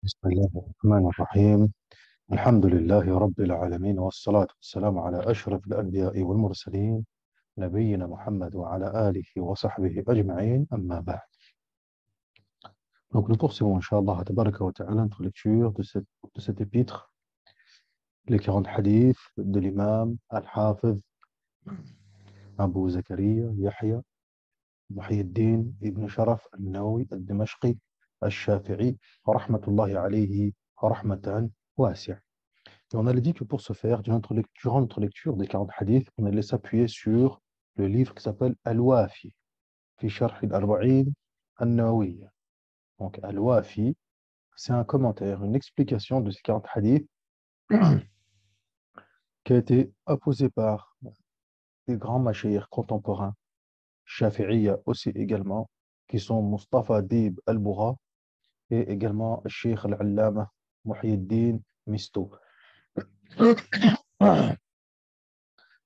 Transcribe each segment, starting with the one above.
بسم الله الرحمن الرحيم. الحمد لله رب العالمين، والصلاة والسلام على أشرف الأنبياء والمرسلين، نبينا محمد وعلى آله وصحبه أجمعين. أما بعد. Donc nous poursuivons, Inch'Allah, tabaraka wa ta'ala, notre lecture de cet épître, les 40 hadiths de l'imam Al-Hafiz Abu Zakaria Yahya Muhyiddin ibn Sharaf al-Nawawi al-Dimashqi al-Shafi'i rahmatullahi alayhi rahmatan wasi'a. Et on a dit que pour ce faire, durant notre lecture des 40 hadiths, on allait s'appuyer sur le livre qui s'appelle Al-Wafi, fi Sharh al-Arba'in al-Nawawiyya. Donc, Al-Wafi, c'est un commentaire, une explication de ces 40 hadiths qui a été apposé par des grands mashayikh contemporains, Shafi'iyya aussi également, qui sont Mustafa Dib al-Bougha et également Sheikh al-Allama Muhyiddin Misto,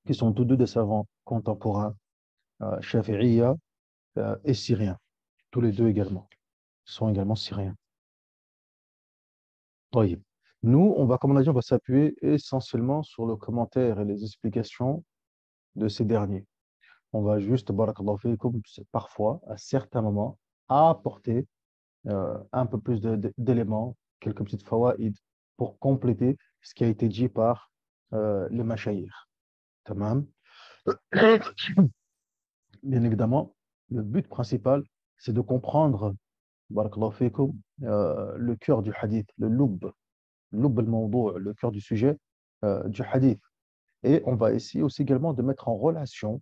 qui sont tous deux des savants contemporains, Shafi'iyya et syriens. Tous les deux également sont également syriens. Oui. Nous, comme on a dit, on va s'appuyer essentiellement sur le commentaire et les explications de ces derniers. On va juste, barakallahu fikum, parfois, à certains moments, apporter un peu plus d'éléments, quelques petites fawaïd pour compléter ce qui a été dit par les mashayikh. Tamam. Bien évidemment, le but principal, c'est de comprendre, barakallahu fikum, le cœur du hadith, lub al-mawdou', le cœur du sujet du hadith. Et on va essayer aussi également de mettre en relation,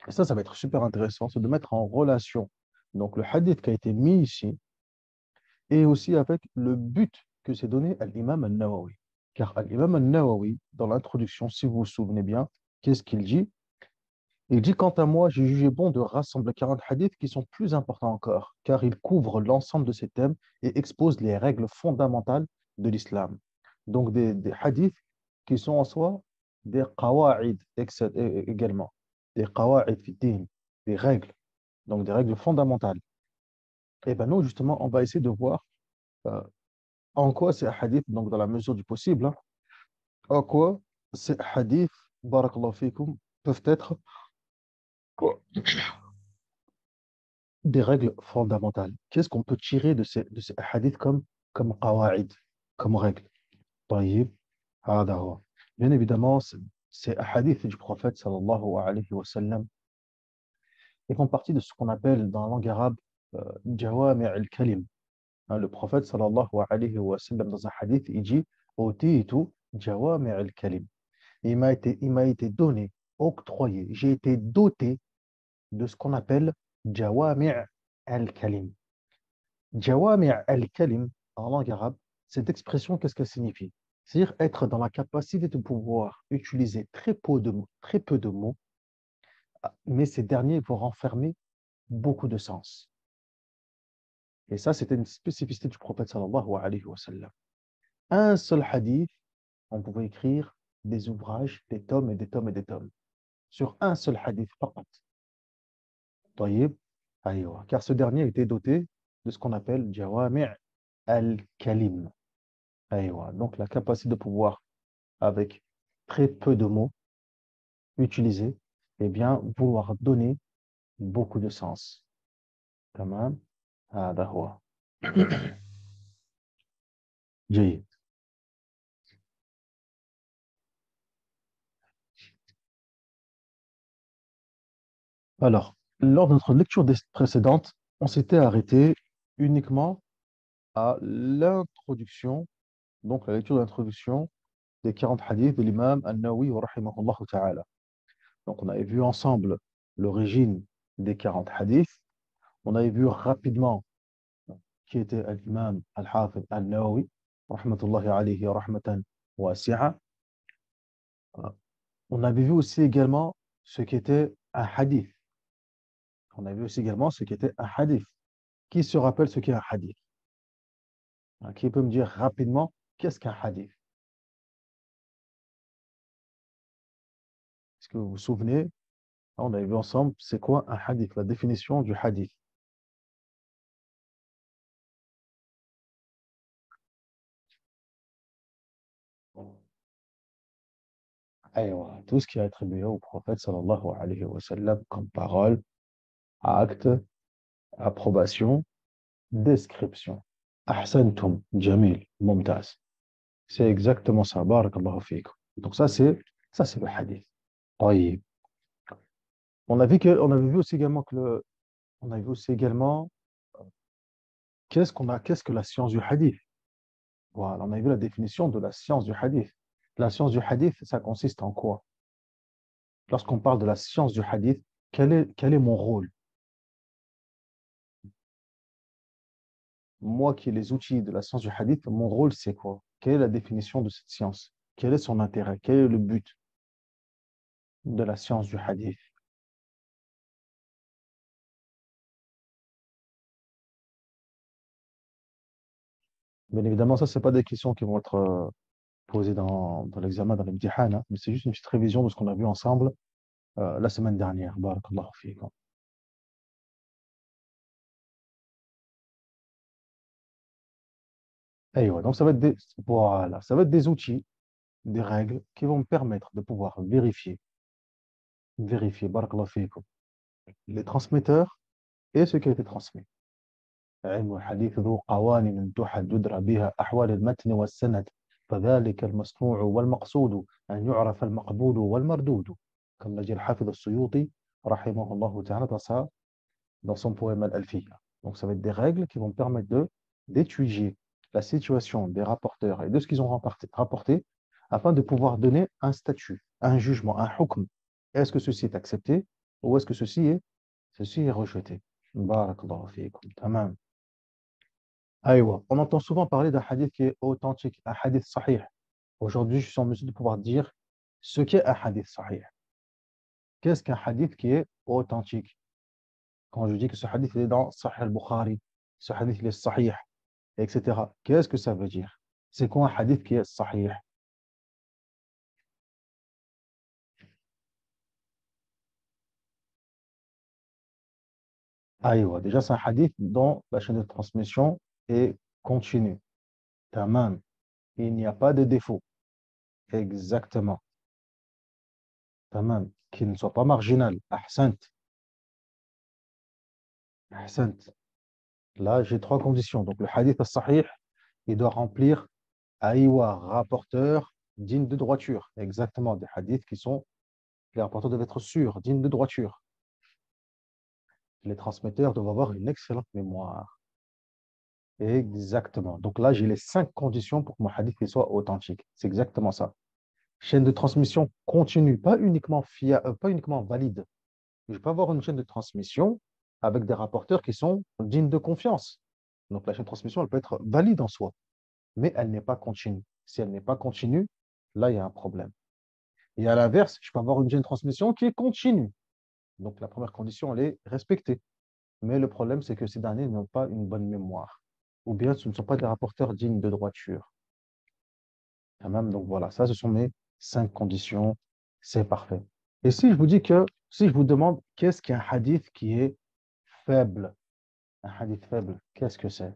et ça va être super intéressant, c'est de mettre en relation donc le hadith qui a été mis ici et aussi avec le but que s'est donné à l'imam al-Nawawi. Car l'imam al-Nawawi, dans l'introduction, si vous vous souvenez bien, qu'est-ce qu'il dit? Il dit, quant à moi, j'ai jugé bon de rassembler 40 hadiths qui sont plus importants encore, car ils couvrent l'ensemble de ces thèmes et exposent les règles fondamentales de l'islam. Donc des hadiths qui sont en soi des qawa'id également, des qawa'id fi din, des règles, donc des règles fondamentales. Et bien nous, justement, on va essayer de voir euh, en quoi ces hadiths, donc dans la mesure du possible, hein, en quoi ces hadiths, barakallahu fikum, peuvent être des règles fondamentales. Qu'est-ce qu'on peut tirer de ces hadiths comme qawa'id, comme règles? طيب. هذا هو. Bien évidemment, ces hadiths du prophète sallallahu alayhi wa sallam, ils font partie de ce qu'on appelle dans la langue arabe jawami' al-kalim. Hein, le prophète sallallahu alayhi wa sallam, dans un hadith, il dit Utitu jawami' al-kalim. Il m'a été donné, octroyé, j'ai été doté de ce qu'on appelle jawami' al-kalim. Jawami' al-kalim, en langue arabe, cette expression, qu'est-ce qu'elle signifie? C'est-à-dire être dans la capacité de pouvoir utiliser très peu de mots, mais ces derniers vont renfermer beaucoup de sens. Et ça, c'était une spécificité du prophète sallallahu alayhi wa sallam. Un seul hadith, on pouvait écrire des ouvrages, des tomes et des tomes et des tomes, sur un seul hadith, faqat. Tayyib, aywa. Car ce dernier était doté de ce qu'on appelle jawami' al-kalim. Aywa. Donc la capacité de pouvoir, avec très peu de mots utilisés, eh bien, vouloir donner beaucoup de sens. Tamam. هذا هو. جيد. Alors, lors de notre lecture précédente, on s'était arrêté uniquement à l'introduction, donc la lecture de l'introduction des 40 hadiths de l'imam An-Nawawi rahimahullah ta'ala. Donc, on avait vu ensemble l'origine des 40 hadiths. On avait vu rapidement qui était l'imam Al-Hafid An-Nawawi rahmatullahi alayhi rahmatan wasi'a. On avait vu aussi également ce qu'était un hadith. On a vu aussi également ce qu'était un hadith. Qui se rappelle ce qu'est un hadith? Hein, qui peut me dire rapidement qu'est-ce qu'un hadith? Est-ce que vous vous souvenez? On avait vu ensemble c'est quoi un hadith, la définition du hadith. Aïwa, tout ce qui est attribué au prophète sallallahu alayhi wa sallam comme parole, acte, approbation, description. Ahsantum, Jamil, Mumtaz. C'est exactement ça. Barakallahu fikum. Donc ça c'est le hadith. طيب. On avait vu aussi également on avait vu aussi également qu'est-ce que la science du hadith. Voilà, on a vu la définition de la science du hadith. La science du hadith, ça consiste en quoi? Lorsqu'on parle de la science du hadith, quel est mon rôle? Moi qui ai les outils de la science du hadith, mon rôle, c'est quoi? Quelle est la définition de cette science? Quel est son intérêt? Quel est le but de la science du hadith? Bien évidemment, ça, ce pas des questions qui vont être posées dans l'examen, dans l'imtihan, hein, mais c'est juste une petite révision de ce qu'on a vu ensemble la semaine dernière. Barakallahu fiikum. Et ouais, donc voilà, ça va être des outils, des règles qui vont me permettre de pouvoir vérifier, barakallahu fiikum, les transmetteurs et ce qui a été transmis. علم الحديث ذو قوانين تحدد بها أحوال المتن والسند فذلك المصنوع والمقصود أن يعرف المقبول والمردود comme l'a dit le Hafid al-Suyuti rahimahullah ta'ala dans son poème Al-Alfiya. Donc ça va être des règles qui vont permettre d'étudier la situation des rapporteurs et de ce qu'ils ont rapporté afin de pouvoir donner un statut, un jugement, un hukm. Est-ce que ceci est accepté ou est-ce que ceci est rejeté? Barakallahu fiikum. Tamam. Aïwa. On entend souvent parler d'un hadith qui est authentique, un hadith sahih. Aujourd'hui, je suis en mesure de pouvoir dire ce qu'est un hadith sahih. Qu'est-ce qu'un hadith qui est authentique? Quand je dis que ce hadith il est dans Sahih al-Bukhari, ce hadith il est sahih, etc. Qu'est-ce que ça veut dire? C'est quoi un hadith qui est sahih? Aïwa. Déjà, c'est un hadith dont la chaîne de transmission est continue. Tamam. Il n'y a pas de défaut. Exactement. Tamam. Qu'il ne soit pas marginal. Ahsant. Ahsant. Là, j'ai trois conditions. Donc, le hadith sahih, il doit remplir aïwa, rapporteur digne de droiture. Exactement, des hadiths les rapporteurs doivent être sûrs, dignes de droiture. Les transmetteurs doivent avoir une excellente mémoire. Exactement. Donc là, j'ai les cinq conditions pour que mon hadith il soit authentique. C'est exactement ça. Chaîne de transmission continue, pas uniquement valide. Je peux avoir une chaîne de transmission avec des rapporteurs qui sont dignes de confiance. Donc la chaîne de transmission, elle peut être valide en soi, mais elle n'est pas continue. Si elle n'est pas continue, là, il y a un problème. Et à l'inverse, je peux avoir une chaîne de transmission qui est continue. Donc la première condition, elle est respectée. Mais le problème, c'est que ces derniers n'ont pas une bonne mémoire. Ou bien ce ne sont pas des rapporteurs dignes de droiture. Quand même, donc voilà, ça, ce sont mes cinq conditions. C'est parfait. Et si je vous demande qu'est-ce qu'un hadith qui est faible, un hadith faible, qu'est-ce que c'est?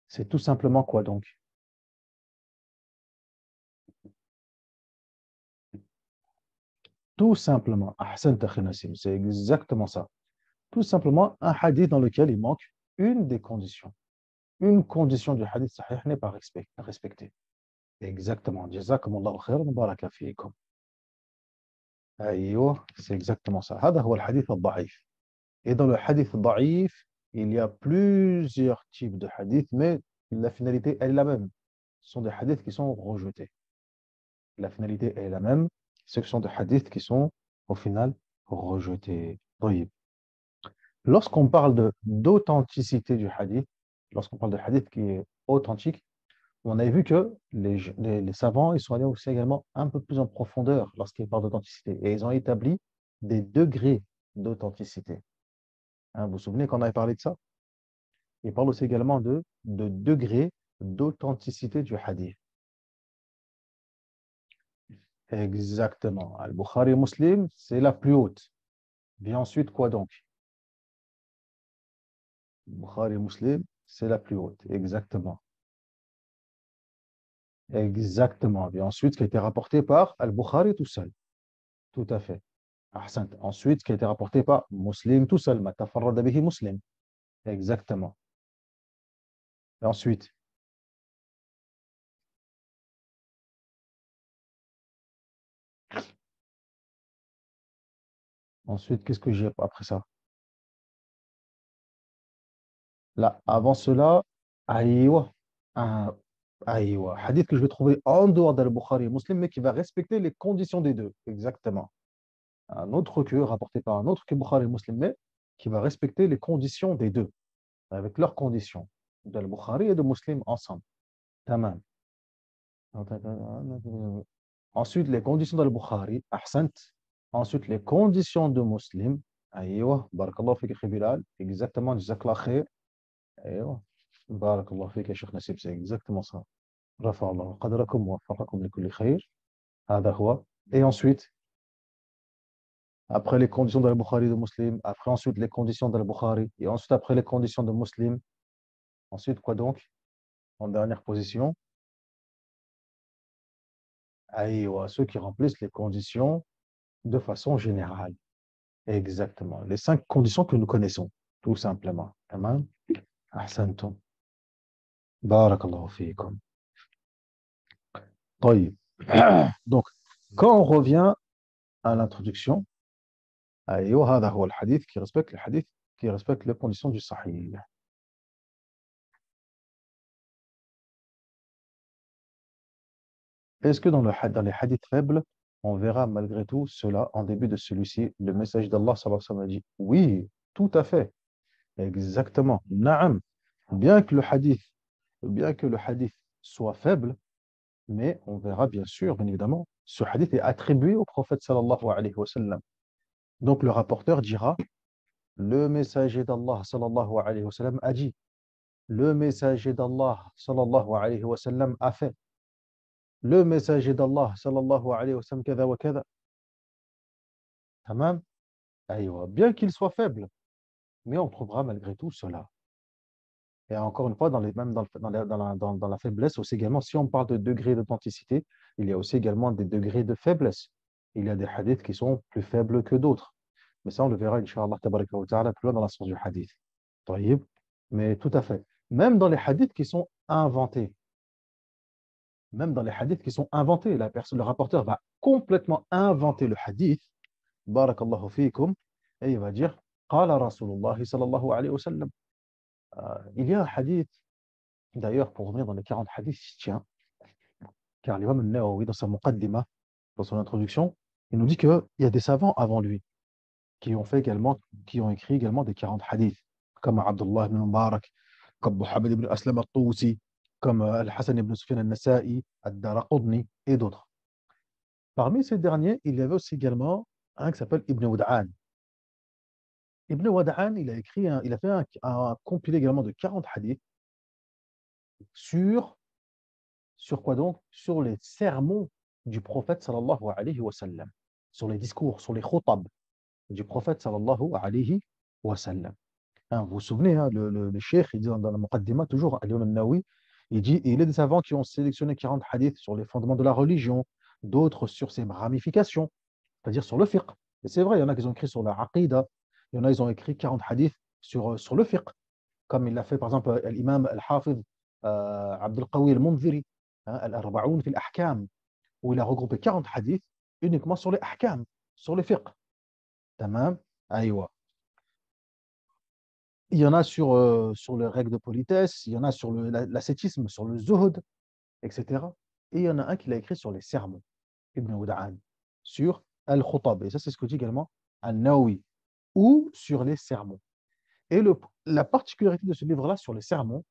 C'est tout simplement quoi donc? Tout simplement, Ahsan Takhi Nassim, c'est exactement ça. Tout simplement un hadith dans lequel il manque une des conditions. Une condition du hadith sahih n'est pas respectée. Exactement. Jazakumullahu khairan, baraka fiikum. Aïe, c'est exactement ça. هذا هو الحديث الضعيف. Et dans le hadith ضعيف, il y a plusieurs types de hadiths, mais la finalité elle est la même. Ce sont des hadiths qui sont rejetés. La finalité est la même. Ce sont des hadiths qui sont au final rejetés. طيب. Lorsqu'on parle d'authenticité du hadith, lorsqu'on parle de hadith qui est authentique, on a vu que les savants ils sont allés aussi également un peu plus en profondeur lorsqu'ils parlent d'authenticité. Et ils ont établi des degrés d'authenticité. Hein, vous vous souvenez qu'on avait parlé de ça? Ils parlent aussi également de degrés d'authenticité du hadith. Exactement. Al-Bukhari Muslim, c'est la plus haute. Puis ensuite, quoi donc? Bukhari Muslim, c'est la plus haute. Exactement. Exactement. Et ensuite, qui a été rapporté par Al-Bukhari tout seul. Tout à fait. Ahsant. Ensuite, qui a été rapporté par Muslim tout seul. Ma tafarrada bihi Muslim. Exactement. Et ensuite, qu'est-ce que j'ai après ça? Là, avant cela, aïwa, un aïwa, hadith que je vais trouver en dehors d'Al-Bukhari et Muslim, mais qui va respecter les conditions des deux. Exactement. Un autre que, rapporté par un autre que Bukhari et Muslim, mais qui va respecter les conditions des deux, avec leurs conditions, d'Al-Bukhari et de Muslim ensemble. Tamam. Ensuite, les conditions d'Al-Bukhari, ahsant. Ensuite, les conditions de Muslim, aïwa, barakallahu fik, akhi Bilal. Exactement, jazakallah khair. ايوه بارك الله فيك يا شيخ نسيب c'est exactement ça رفع الله قدركم ووفقكم لكل خير هذا هو et ensuite après les conditions de Bukhari de Muslim après ensuite les conditions de Bukhari et ensuite après les conditions de Muslim ensuite quoi donc en dernière position aïwa ceux qui remplissent les conditions de façon générale exactement les 5 conditions que nous connaissons tout simplement تمام أحسنتم بارك الله فيكم طيب donc quand on revient à l'introduction أيوه هذا هو الحديث qui respecte les conditions du sahih. Est-ce que dans les hadiths faibles, on verra malgré tout cela en début de celui-ci, le message d'Allah sallallahu alayhi wa sallam a dit oui, tout à fait, exactement. Naam, bien que le hadith, bien que le hadith soit faible, mais on verra bien sûr, bien évidemment, ce hadith est attribué au prophète sallallahu alayhi wa sallam. Donc le rapporteur dira le messager d'Allah sallallahu alayhi wa sallam a dit le messager d'Allah sallallahu alayhi wa sallam a fait. Le messager d'Allah sallallahu alayhi wa sallam كذا وكذا. Tamam. Aïwa. Bien qu'il soit faible, mais on trouvera malgré tout cela. Et encore une fois, même dans la faiblesse aussi également, si on parle de degré d'authenticité, il y a aussi également des degrés de faiblesse. Il y a des hadiths qui sont plus faibles que d'autres. Mais ça, on le verra, Inch'Allah, tabaraka wa ta'ala, plus loin dans la sens du hadith. Taïb. Mais tout à fait. Même dans les hadiths qui sont inventés, même dans les hadiths qui sont inventés, le rapporteur va complètement inventer le hadith, barakallahu fikum, et il va dire, qala Rasulullah sallallahu alayhi wa sallam. Il y a un hadith, d'ailleurs, pour revenir dans les 40 hadiths, il tient, car l'imam al-Nawawi, dans sa muqaddima, dans son introduction, il nous dit qu'il y a des savants avant lui qui ont écrit également des 40 hadiths, comme Abdullah ibn Mubarak, comme Muhammad ibn Aslam al-Tusi, comme Al-Hassan ibn Sufyan al-Nasa'i, Ad-Daraqutni et d'autres. Parmi ces derniers, il y avait aussi également un qui s'appelle Ibn Wad'an. Ibn Wad'an, il a fait un compilé également de 40 hadiths sur, sur quoi donc? Sur les sermons du prophète sallallahu alayhi wa sallam, sur les discours, sur les khutab du prophète sallallahu alayhi wa sallam. Hein, vous vous souvenez, hein, le cheikh, il dit dans la Muqaddimah, toujours, Al-Imam al-Nawawi, il dit il y a des savants qui ont sélectionné 40 hadiths sur les fondements de la religion, d'autres sur ses ramifications, c'est-à-dire sur le fiqh. Et c'est vrai, il y en a qui ont écrit sur la aqidah, il y en a qui ont écrit 40 hadiths sur le fiqh, comme il l'a fait par exemple l'imam al-Hafiz Abdul Qawi al-Mundhiri, hein, Al-Arba'oun fil Ahkam, où il a regroupé 40 hadiths uniquement sur les ahkam, sur le fiqh. Tamam, aïwa. Il y en a sur les règles de politesse, il y en a sur l'ascétisme, sur le zuhud, etc. Et il y en a un qui l'a écrit sur les sermons, Ibn Uda'an, sur Al-Khutab. Et ça, c'est ce que dit également Al-Nawawi, ou sur les sermons. Et la particularité de ce livre-là sur les sermons,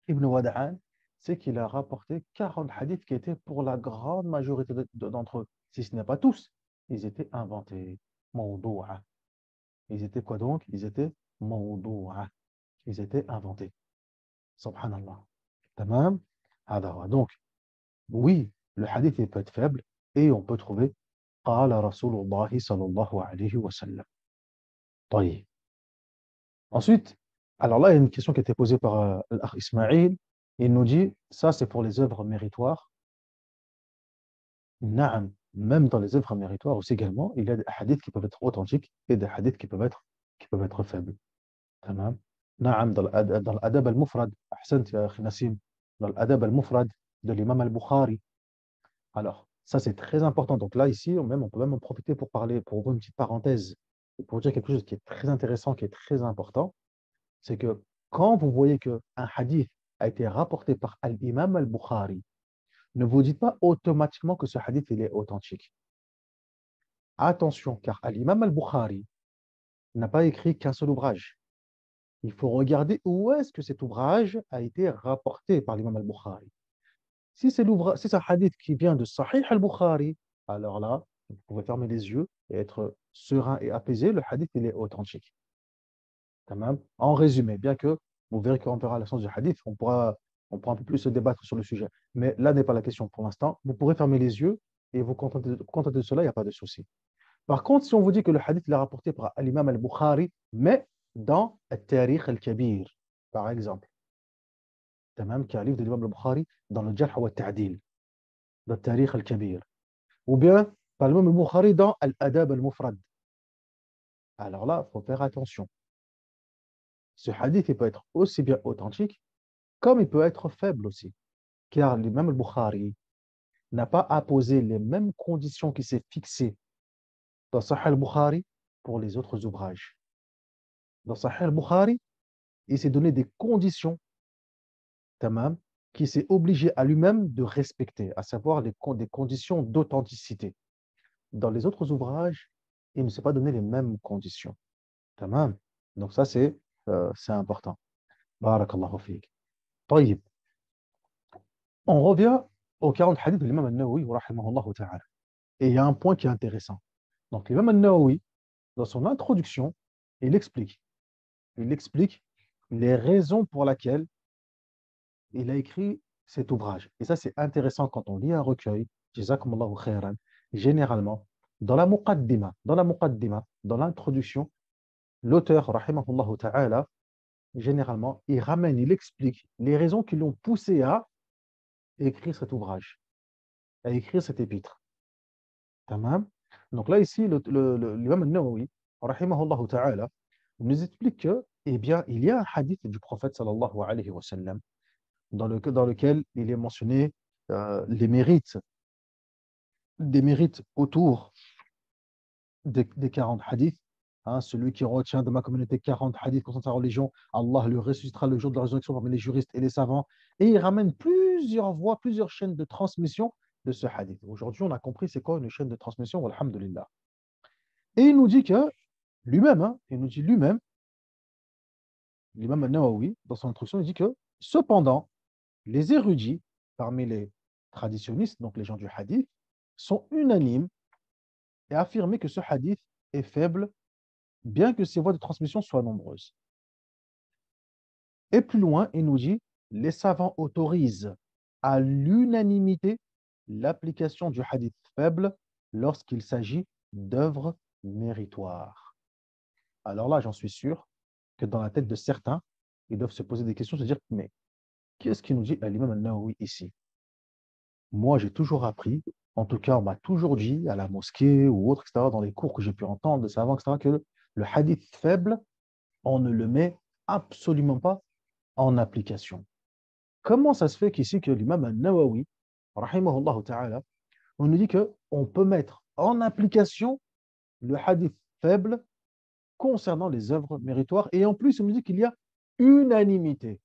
Ibn Wada'an, c'est qu'il a rapporté 40 hadiths qui étaient pour la grande majorité d'entre eux, si ce n'est pas tous, ils étaient inventés. Mawdou'a. Ils étaient quoi donc? Ils étaient mawdou'a. Ils étaient inventés. Subhanallah. Tamam. Donc, oui, le hadith il peut être faible et on peut trouver قال رسول الله صلى الله عليه وسلم. طيب. Ensuite, alors là, il y a une question qui a été posée par l'Akh Ismail. Il nous dit, ça c'est pour les œuvres méritoires. Naam, même dans les œuvres méritoires aussi également, il y a des hadiths qui peuvent être authentiques et des hadiths qui peuvent être faibles. Tamam. Naam, dans l'adab al-mufrad, ahsant ya akhi Nassim, dans l'adab al-mufrad de l'imam al-Bukhari. Alors, ça c'est très important. Donc là, ici, on peut même en profiter pour parler, pour ouvrir une petite parenthèse, et pour dire quelque chose qui est très intéressant, qui est très important, c'est que quand vous voyez qu'un hadith a été rapporté par l'imam al-Bukhari, ne vous dites pas automatiquement que ce hadith il est authentique. Attention, car l'imam al-Bukhari n'a pas écrit qu'un seul ouvrage. Il faut regarder où est-ce que cet ouvrage a été rapporté par l'imam al-Bukhari. Si c'est un hadith qui vient de Sahih al-Bukhari, alors là, vous pouvez fermer les yeux et être serein et apaisé. Le hadith, il est authentique. Tamam. En résumé, bien que vous verrez quand on verra le sens du hadith, on pourra un peu plus se débattre sur le sujet. Mais là n'est pas la question pour l'instant. Vous pourrez fermer les yeux et vous contenter de cela, il n'y a pas de souci. Par contre, si on vous dit que le hadith est rapporté par l'imam al-Bukhari, mais dans Al-Tarikh al-Kabir, par exemple, tamam, qui est un livre de l'imam al-Bukhari dans le Jarh wa Ta'dil, dans Al-Tarikh al-Kabir, ou bien par l'imam al-Bukhari dans Al-Adab al-Mufrad. Alors là, il faut faire attention. Ce hadith, il peut être aussi bien authentique, comme il peut être faible aussi. Car l'imam al-Bukhari n'a pas apposé les mêmes conditions qui s'est fixées dans Sahih al-Bukhari pour les autres ouvrages. Dans Sahih al-Bukhari, il s'est donné des conditions, tamam, qui s'est obligé à lui-même de respecter, à savoir des conditions d'authenticité. Dans les autres ouvrages, il ne s'est pas donné les mêmes conditions. Tamam. Donc ça, c'est important. Barakallahu fiqh. طيب. On revient au 40 hadith de l'imam al-Nawawi, rahimahullah ta'ala. Et il y a un point qui est intéressant. Donc l'imam al-Nawawi, dans son introduction, il explique, il explique les raisons pour lesquelles il a écrit cet ouvrage. Et ça, c'est intéressant quand on lit un recueil, Jazakumullahu khairan, généralement, dans l'introduction, l'auteur, rahimahullahu ta'ala, généralement, il ramène, il explique les raisons qui l'ont poussé à écrire cet ouvrage, à écrire cet épître. Tamam. Donc là, ici, l'imam al-Nawawi, rahimahullahu ta'ala, nous explique que, eh bien, il y a un hadith du prophète sallallahu alayhi wa sallam dans lequel il est mentionné les mérites, des mérites autour des 40 hadiths. Hein, celui qui retient de ma communauté 40 hadiths concernant sa religion, Allah le ressuscitera le jour de la résurrection parmi les juristes et les savants. Et il ramène plusieurs voies, plusieurs chaînes de transmission de ce hadith. Aujourd'hui, on a compris c'est quoi une chaîne de transmission, alhamdulillah. Et il nous dit que lui-même, hein, il nous dit lui-même, l'imam al-Nawawi, dans son introduction, il dit que cependant, les érudits, parmi les traditionnistes, donc les gens du hadith, sont unanimes et affirment que ce hadith est faible, bien que ses voies de transmission soient nombreuses. Et plus loin, il nous dit, les savants autorisent à l'unanimité l'application du hadith faible lorsqu'il s'agit d'œuvres méritoires. Alors là, j'en suis sûr que dans la tête de certains, ils doivent se poser des questions, se dire, mais qu'est-ce qu'il nous dit l'imam al-Nawawi ici? Moi, j'ai toujours appris, en tout cas, on m'a toujours dit à la mosquée ou autre, etc., dans les cours que j'ai pu entendre de savants, etc., que le hadith faible, on ne le met absolument pas en application. Comment ça se fait qu'ici, que l'imam al-Nawawi, rahimahullah ta'ala, on nous dit qu'on peut mettre en application le hadith faible concernant les œuvres méritoires, et en plus, on nous dit qu'il y a unanimité.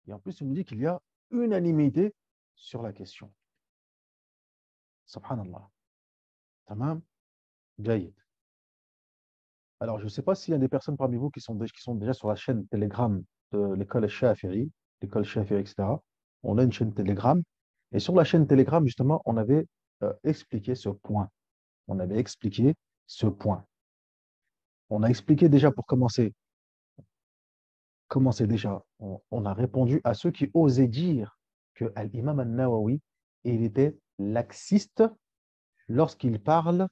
Et en plus, on nous dit qu'il y a unanimité sur la question. Subhanallah. Tamam. Jayyid. Alors, je ne sais pas s'il y a des personnes parmi vous qui sont déjà sur la chaîne Telegram de l'école Shafi'i, etc. On a une chaîne Telegram. Et sur la chaîne Telegram, justement, on avait expliqué ce point. On avait expliqué ce point. On a expliqué déjà pour commencer déjà. On a répondu à ceux qui osaient dire que l'imam al-Nawawi, il était laxiste lorsqu'il parle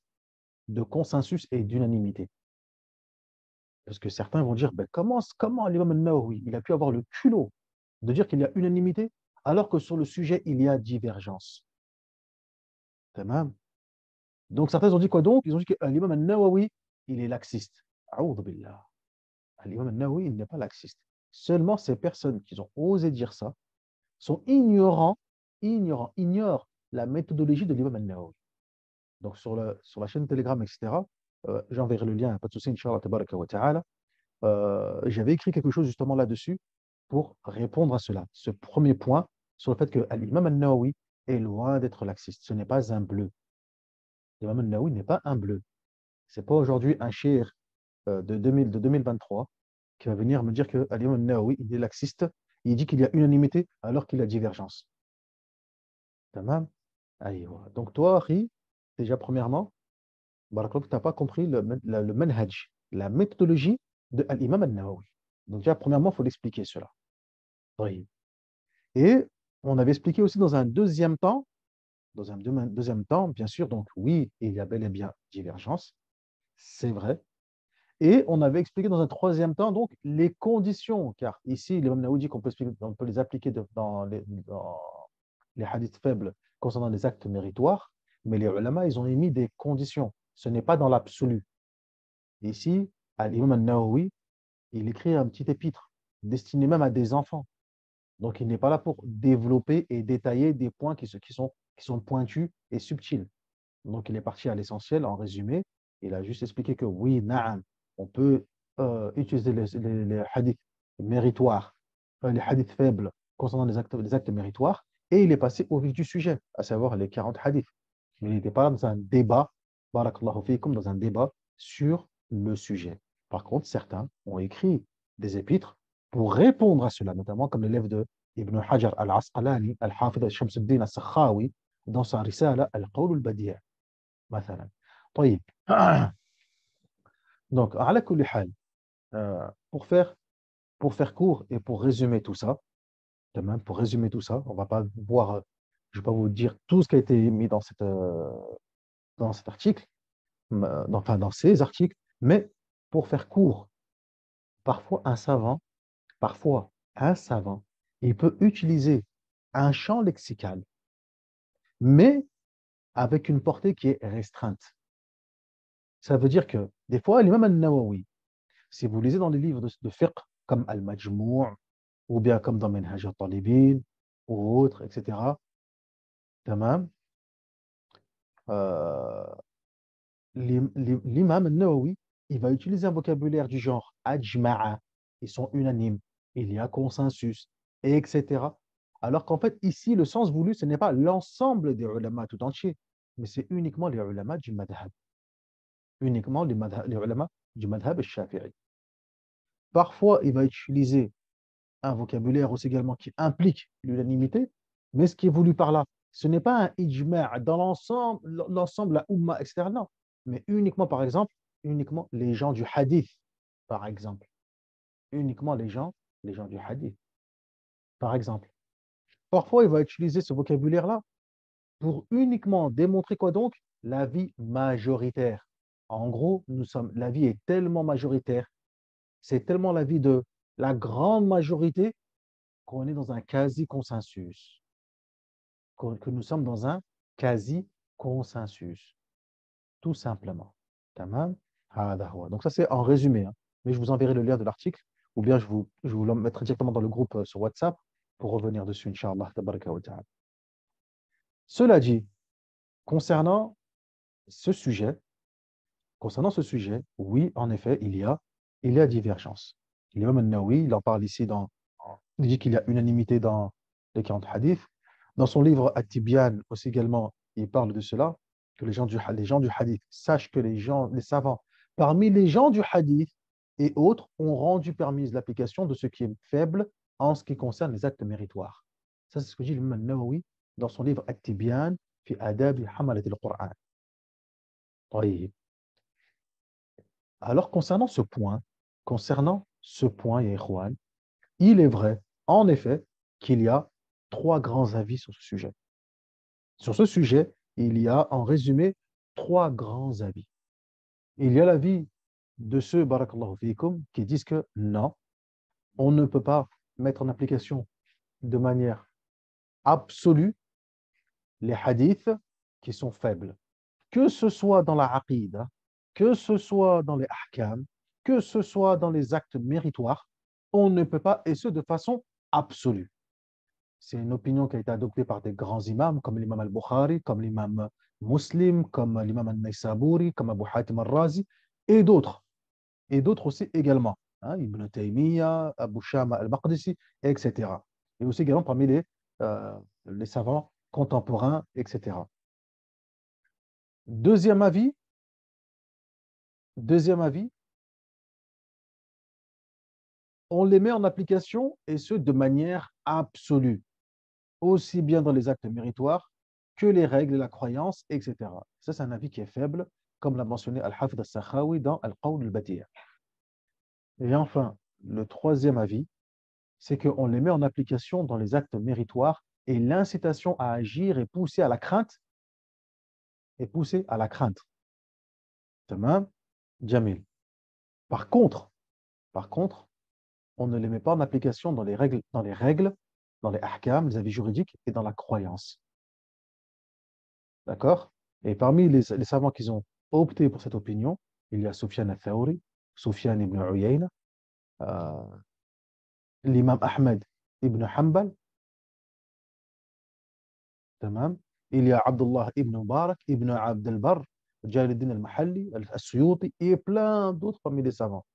de consensus et d'unanimité. Parce que certains vont dire, ben comment l'imam al-Nawawi, il a pu avoir le culot de dire qu'il y a unanimité, alors que sur le sujet, il y a divergence. Tamam. Donc certains ont dit quoi donc? Ils ont dit que l'imam al-Nawawi, il est laxiste. A'oudhu billah. L'imam al-Nawawi, il n'est pas laxiste. Seulement ces personnes qui ont osé dire ça sont ignorent la méthodologie de l'imam al-Nawawi. Donc sur la chaîne Telegram, etc., j'enverrai le lien, pas de souci, Inch'Allah, tabaraka wa ta'ala. J'avais écrit quelque chose justement là-dessus pour répondre à cela. Ce premier point sur le fait que l'imam al-Nawawi est loin d'être laxiste. Ce n'est pas un bleu. L'imam al-Nawawi n'est pas un bleu. Ce n'est pas aujourd'hui un shir de 2023 qui va venir me dire que l'imam al-Nawawi il est laxiste. Il dit qu'il y a unanimité alors qu'il y a divergence. Tamam. Allez, voilà. Donc toi, Ri, déjà premièrement, Barakallahu, tu n'as pas compris le manhaj, la méthodologie de l'imam al-Nawawi. Donc déjà, premièrement, il faut l'expliquer cela. Oui. Et on avait expliqué aussi deuxième temps, bien sûr, donc oui, il y a bel et bien divergence, c'est vrai. Et on avait expliqué dans un troisième temps, donc, les conditions, car ici, l'imam Nawawi dit on peut les appliquer dans les hadiths faibles concernant les actes méritoires, mais les ulama, ils ont émis des conditions. Ce n'est pas dans l'absolu. Ici, l'imam Nawawi, il écrit un petit épître destiné même à des enfants. Donc, il n'est pas là pour développer et détailler des points qui sont pointus et subtils. Donc, il est parti à l'essentiel. En résumé, il a juste expliqué que oui, na'am, on peut utiliser les hadiths méritoires, les hadiths faibles concernant les actes méritoires, et il est passé au vif du sujet, à savoir les 40 hadiths. Mais il n'était pas là dans un débat, barakallahu fikum, dans un débat sur le sujet. Par contre, certains ont écrit des épîtres pour répondre à cela, notamment comme l'élève de Ibn Hajar al-Asqalani, al-Hafid al-Shamsuddin al-Sakhawi, dans sa risala al-Qawl al-Badi'. مثلا طيب donc على كل حال pour faire court et pour résumer tout ça pour résumer tout ça on va pas voir je vais pas vous dire tout ce qui a été mis dans cet article enfin dans ces articles mais pour faire court parfois parfois un savant il peut utiliser un champ lexical mais avec une portée qui est restreinte. Ça veut dire que des fois l'imam al-Nawawi. Si vous lisez dans les livres de fiqh, comme Al-Majmou' ou bien comme dans Minhaj al-Talibin ou autres, etc., tamam, euh, l'imam al-Nawawi, il va utiliser un vocabulaire du genre ajma'a, ils sont unanimes, il y a consensus, etc. Alors qu'en fait, ici, le sens voulu, ce n'est pas l'ensemble des ulama tout entier, mais c'est uniquement les ulama du madhab, uniquement les ulama du madhab al-Shafi'i. Parfois, il va utiliser un vocabulaire aussi également qui implique l'unanimité, mais ce qui est voulu par là, ce n'est pas un ijma' dans l'ensemble, la umma externe, non, mais uniquement, par exemple, uniquement les gens du hadith, par exemple. Uniquement les gens du hadith, par exemple. Parfois, il va utiliser ce vocabulaire-là pour uniquement démontrer quoi donc? L'avis majoritaire. En gros, l'avis est tellement majoritaire, c'est tellement l'avis de la grande majorité qu'on est dans un quasi-consensus, que nous sommes dans un quasi-consensus, tout simplement. Tamam. Hada huwa. Donc ça, c'est en résumé, hein. Mais je vous enverrai le lien de l'article, ou bien je vous le mettrai directement dans le groupe sur WhatsApp pour revenir dessus, Inch'Allah. Tabaraka wa ta'ala. Cela dit, concernant ce sujet, oui, en effet, il y a divergence. L'imam al-Nawawi, il en parle ici il dit qu'il y a unanimité dans les 40 hadiths. Dans son livre At-Tibyan aussi également, il parle de cela, que les gens du hadith sachent que les savants, parmi les gens du hadith et autres, ont rendu permise l'application de ce qui est faible en ce qui concerne les actes méritoires. Ça, c'est ce que dit l'imam al-Nawawi dans son livre At-Tibyan fi adab hamalat al-Qur'an. طيب. Alors, concernant ce point, ya ikhwan, il est vrai, en effet, qu'il y a trois grands avis sur ce sujet. Sur ce sujet, il y a en résumé trois grands avis. Il y a l'avis de ceux, barakallahu fikum, qui disent que non, on ne peut pas mettre en application de manière absolue les hadiths qui sont faibles. Que ce soit dans la aqidah, que ce soit dans les ahkam, que ce soit dans les actes méritoires, on ne peut pas, et ce de façon absolue. C'est une opinion qui a été adoptée par des grands imams comme l'imam al-Bukhari, comme l'imam Muslim, comme l'imam al-Naysaburi, comme Abu Hatim al-Razi, et d'autres aussi également. Hein, Ibn Taymiyyah, Abu Shama al-Maqdisi, etc. Et aussi également parmi les savants contemporains, etc. Deuxième avis, deuxième avis, on les met en application et ce de manière absolue, aussi bien dans les actes méritoires que les règles, la croyance, etc. Ça, c'est un avis qui est faible, comme l'a mentionné Al-Hafid al-Sakhawi dans Al-Qawl al-Bati'. Et enfin, le troisième avis, c'est qu'on les met en application dans les actes méritoires et l'incitation à agir est poussée à la crainte, est poussée à la crainte. Tamam, Jamil. Par contre, par contre, on ne les met pas en application dans les ahkam, les avis juridiques et dans la croyance. D'accord? Et parmi les savants qui ont opté pour cette opinion, il y a Sufyan al-Thawri, Sufyan ibn Uyayna, euh, l'imam Ahmed ibn Hanbal, tamam. Il y a Abdullah ibn Mubarak, ibn Abd al-Barr, Jalaluddin al-Mahalli, al-Suyuti et plein d'autres parmi les savants.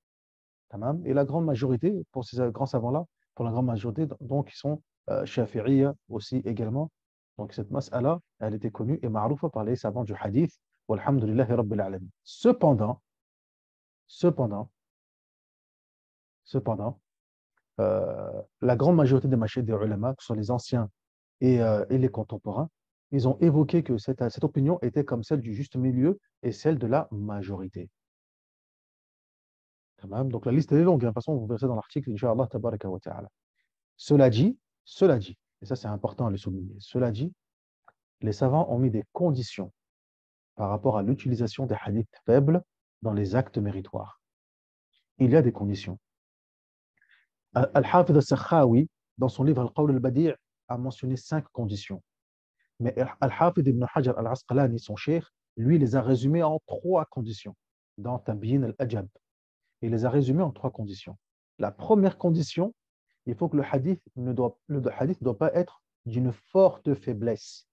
Tamam. Et la grande majorité, pour ces grands savants-là, pour la grande majorité, donc, ils sont Shafi'iyya aussi également. Donc, cette mas'ala, elle était connue et ma'roufa par les savants du hadith. Walhamdulillahi Rabbil Alamin. Cependant, cependant, la grande majorité des mashayikh des ulama, que ce sont les anciens et les contemporains, ils ont évoqué que cette opinion était comme celle du juste milieu et celle de la majorité. Tamam. Donc, la liste est longue. De toute façon, vous verrez ça dans l'article, Inch'Allah, tabaraka wa ta'ala. Cela dit, et ça c'est important à le souligner, cela dit, les savants ont mis des conditions par rapport à l'utilisation des hadiths faibles dans les actes méritoires. Il y a des conditions. Al-Hafid al-Sakhawi, dans son livre Al-Qawl al-Badi', a mentionné 5 conditions. Mais Al-Hafid ibn Hajar al-Asqalani, son cheikh, lui, les a résumées en 3 conditions dans Tabyin al-Ajab. Il les a résumées en 3 conditions. La première condition, il faut que le hadith ne doit pas être d'une forte faiblesse.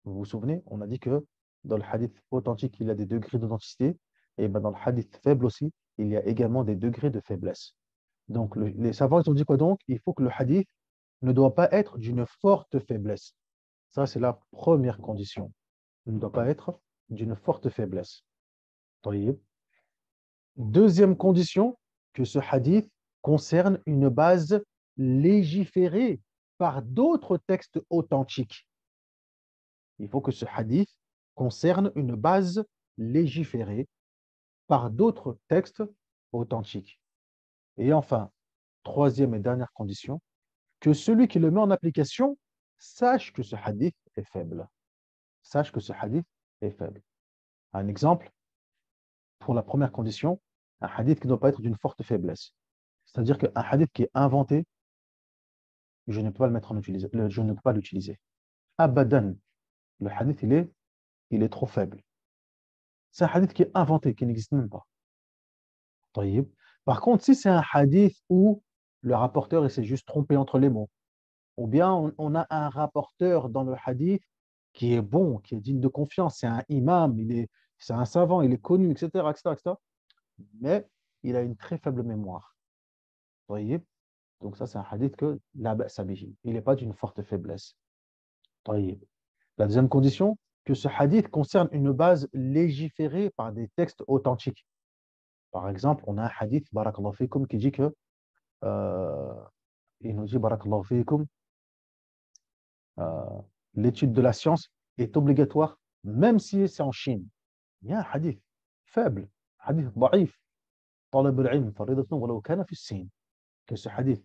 Vous vous souvenez, on a dit que dans le hadith authentique, il y a des degrés d'authenticité, et ben dans le hadith faible aussi, il y a également des degrés de faiblesse. Donc, les savants ils ont dit quoi donc? Il faut que le hadith ne doit pas être d'une forte faiblesse. Ça, c'est la première condition. Il ne doit pas être d'une forte faiblesse. Tayyib. Deuxième condition, que ce hadith concerne une base légiférée par d'autres textes authentiques. Il faut que ce hadith concerne une base légiférée par d'autres textes authentiques. Et enfin, troisième et dernière condition, que celui qui le met en application sache que ce hadith est faible. Sache que ce hadith est faible. Un exemple, pour la première condition, un hadith qui ne doit pas être d'une forte faiblesse. C'est-à-dire qu'un hadith qui est inventé, je ne peux pas le mettre en utilisation, je ne peux pas l'utiliser. Abadan, le hadith, il est trop faible. C'est un hadith qui est inventé, qui n'existe même pas. Taïb. Par contre, si c'est un hadith où le rapporteur il s'est juste trompé entre les mots, ou bien on a un rapporteur dans le hadith qui est bon, qui est digne de confiance, c'est un imam, c'est un savant, il est connu, etc., etc., etc., mais il a une très faible mémoire. Taïb. Donc ça, c'est un hadith que la ba'sa bihi. Il n'est pas d'une forte faiblesse. Taïb. La deuxième condition, que ce hadith concerne une base légiférée par des textes authentiques. Par exemple, on a un hadith, barakallahu fikum, qui dit que, euh, il nous dit, barakallahu fikum, euh, l'étude de la science est obligatoire, même si c'est en Chine. Il y a un hadith faible, un hadith ضعيف. طالب العلم فريضة ولو كان في الصين. Que ce hadith,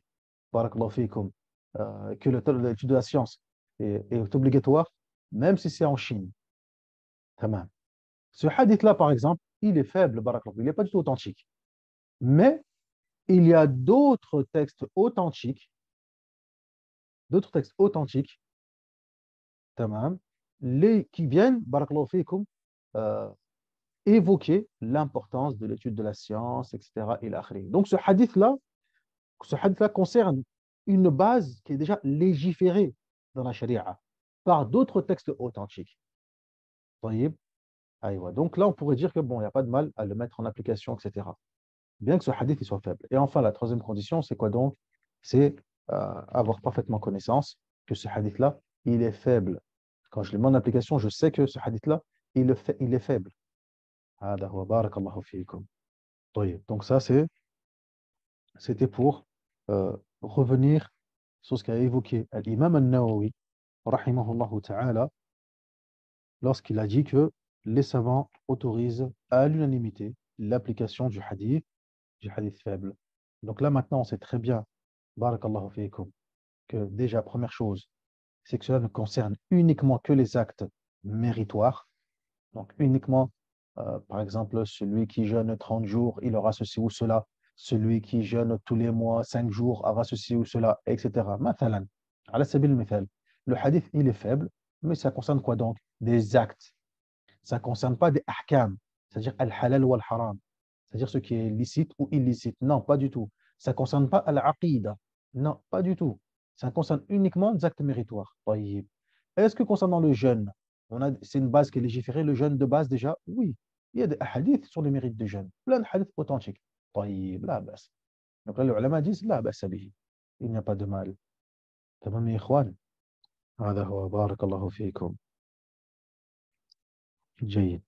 barakallahu fikum, que l'étude de la science est obligatoire, même si c'est en Chine. Tamam. Ce hadith-là, par exemple, il est faible, barakallahu, il n'est pas du tout authentique. Mais il y a d'autres textes authentiques d'autres textes authentiques, tamam, qui viennent, barakallahu fikum, euh, évoquer l'importance de l'étude de la science, etc. ila akhiri. Donc ce hadith-là concerne une base qui est déjà légiférée dans la charia par d'autres textes authentiques. طيب. Aïwa. Donc là, on pourrait dire que bon, il n'y a pas de mal à le mettre en application, etc. Bien que ce hadith il soit faible. Et enfin, la troisième condition, c'est quoi donc? C'est avoir parfaitement connaissance que ce hadith-là, il est faible. Quand je le mets en application, je sais que ce hadith-là, il est faible. هذا هو. بارك الله فيكم. طيب. Donc ça, c'était pour revenir sur ce qu'a évoqué l'imam al-Nawawi, rahimahullah ta'ala, lorsqu'il a dit que les savants autorisent à l'unanimité l'application du hadith faible. Donc là, maintenant, on sait très bien, barakallahu fikum, que déjà, première chose, c'est que cela ne concerne uniquement que les actes méritoires. Donc uniquement, par exemple, celui qui jeûne 30 jours, il aura ceci ou cela. Celui qui jeûne tous les mois 5 jours aura ceci ou cela, etc. Mathalan, ala sabil mithal. Le hadith, il est faible, mais ça concerne quoi donc? Des actes. Ça ne concerne pas des ahkam, c'est-à-dire al-halal ou al-haram, c'est-à-dire ce qui est licite ou illicite. Non, pas du tout. Ça ne concerne pas al-aqida. Non, pas du tout. Ça concerne uniquement des actes méritoires. طيب. Est-ce que concernant le jeûne, c'est une base qui est légiférée, le jeûne de base déjà? Oui. Il y a des hadiths sur les mérites du jeûne. Plein de hadiths authentiques. طيب. لا بأس. Donc là, les ulama disent لا بأس به. Il n'y a pas de mal. تمام يا إخوان. هذا هو. بارك الله فيكم. جيد.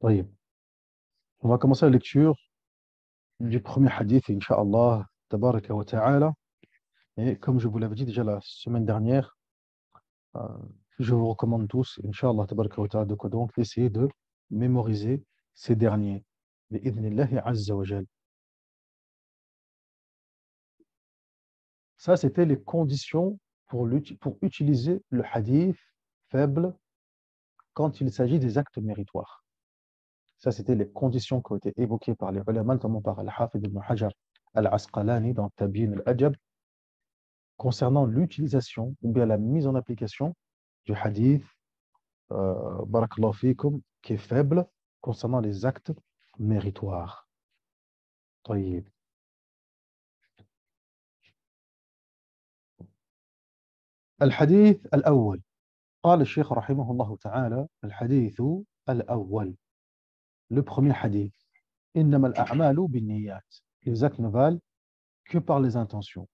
طيب. On va commencer la lecture du premier hadith, Inch'Allah, tabaraka wa ta'ala. Et comme je vous l'avais dit déjà la semaine dernière, euh, je vous recommande tous, Inch'Allah, tabaraka wa ta'ala, de quoi donc d'essayer de mémoriser ces derniers. Bi'idhnillahi azza wa jal. Ça, c'était les conditions pour utiliser le hadith faible quand il s'agit des actes méritoires. Ça, c'était les conditions qui ont été évoquées par les ulama, notamment par Al-Hafid ibn Hajar Al-Asqalani dans Tabyin al-Ajab, concernant l'utilisation ou bien la mise en application du hadith, barakallahu fikum, qui est faible concernant les actes méritoires. طيب. الحديث الأول قال الشيخ رحمه الله تعالى الحديث الأول. Le premier hadith. إنما الأعمال بالنيات. Les actes ne valent que par les intentions.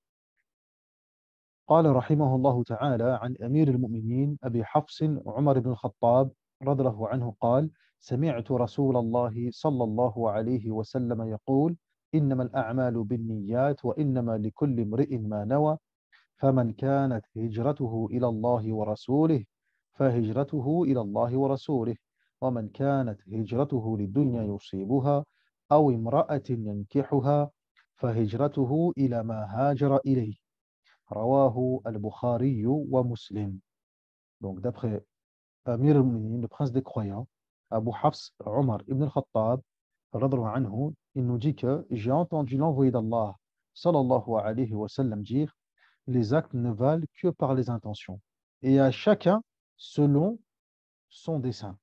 قال رحمه الله تعالى عن أمير المؤمنين أبي حفص عمر بن الخطاب رضي الله عنه قال: سمعت رسول الله صلى الله عليه وسلم يقول: إنما الأعمال بالنيات وإنما لكل امرئ ما نوى فمن كانت هجرته إلى الله ورسوله فهجرته إلى الله ورسوله ومن كانت هجرته للدنيا يصيبها أو امرأة ينكحها فهجرته إلى ما هاجر إليه. رواه al-Bukhari wa Muslim. Donc, d'après Amir al-Mu'minin, le prince des croyants, Abu Hafs Omar ibn al-Khattab, radhiyallahu anhu, il nous dit que j'ai entendu l'envoyé d'Allah, sallallahu alayhi wa sallam, dire: les actes ne valent que par les intentions, et à chacun selon son dessein.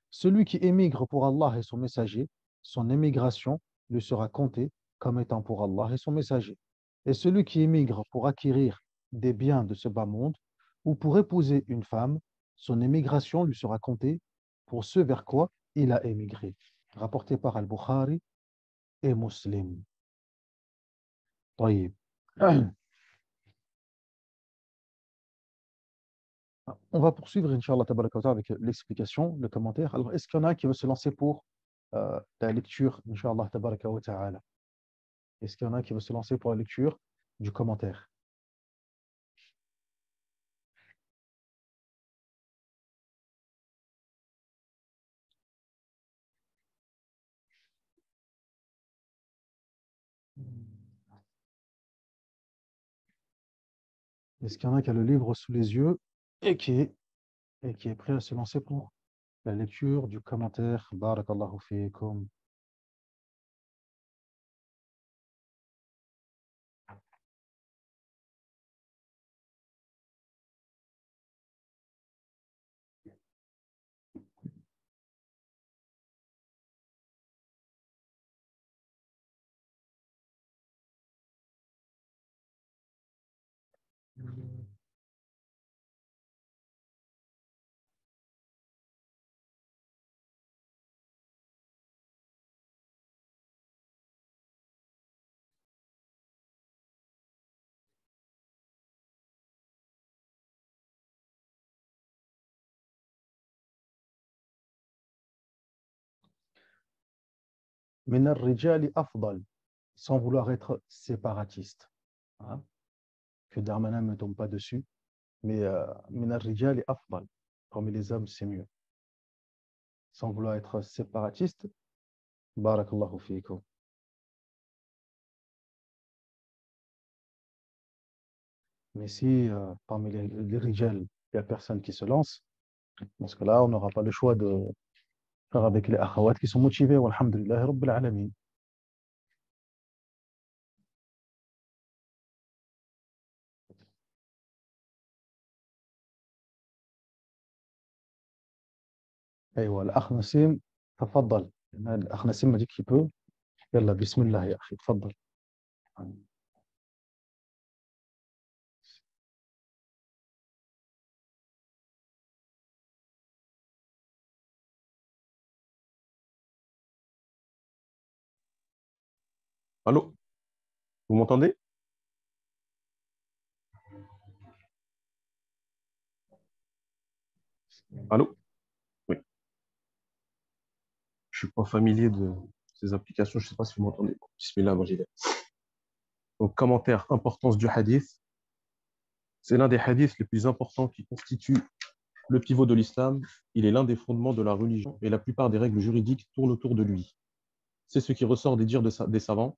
Celui qui émigre pour Allah et son messager, son émigration lui sera comptée comme étant pour Allah et son messager. Et celui qui émigre pour acquérir des biens de ce bas monde ou pour épouser une femme, son émigration lui sera comptée pour ce vers quoi il a émigré. Rapporté par Al-Bukhari et Muslim. طيب. On va poursuivre, Inch'Allah, tabaraka wa ta'ala, avec l'explication, le commentaire. Alors, est-ce qu'il y en a qui veut se lancer pour la lecture, Inch'Allah, tabaraka wa ta'ala? Est-ce qu'il y en a qui veut se lancer pour la lecture du commentaire? Est-ce qu'il y en a qui a le livre sous les yeux et qui est prêt à se lancer pour La lecture du commentaire. Barakallahu fiikum. من الرجال أفضل, sans vouloir être séparatiste. Hein, que Darmanin ne me tombe pas dessus, mais من الرجال أفضل, parmi les hommes, c'est mieux. Sans vouloir être séparatiste, barakallahu fiikum. Mais si parmi les rijal, il n'y a personne qui se lance, parce que là, on n'aura pas le choix de faire avec les akhawat qui sont motivés, walhamdulillah, rabbil alamin. أيوة الأخ نسيم تفضل. الأخ نسيم ما qu'il peut. يلا بسم الله يا أخي تفضل. Allô, vous m'entendez? Allô? Oui. Je suis pas familier de ces applications. Je sais pas si vous m'entendez. Bismillah, moi j'y vais. Donc, commentaire, importance du hadith. C'est l'un des hadiths les plus importants qui constituent le pivot de l'islam. Il est l'un des fondements de la religion et la plupart des règles juridiques tournent autour de lui. C'est ce qui ressort des dires des savants.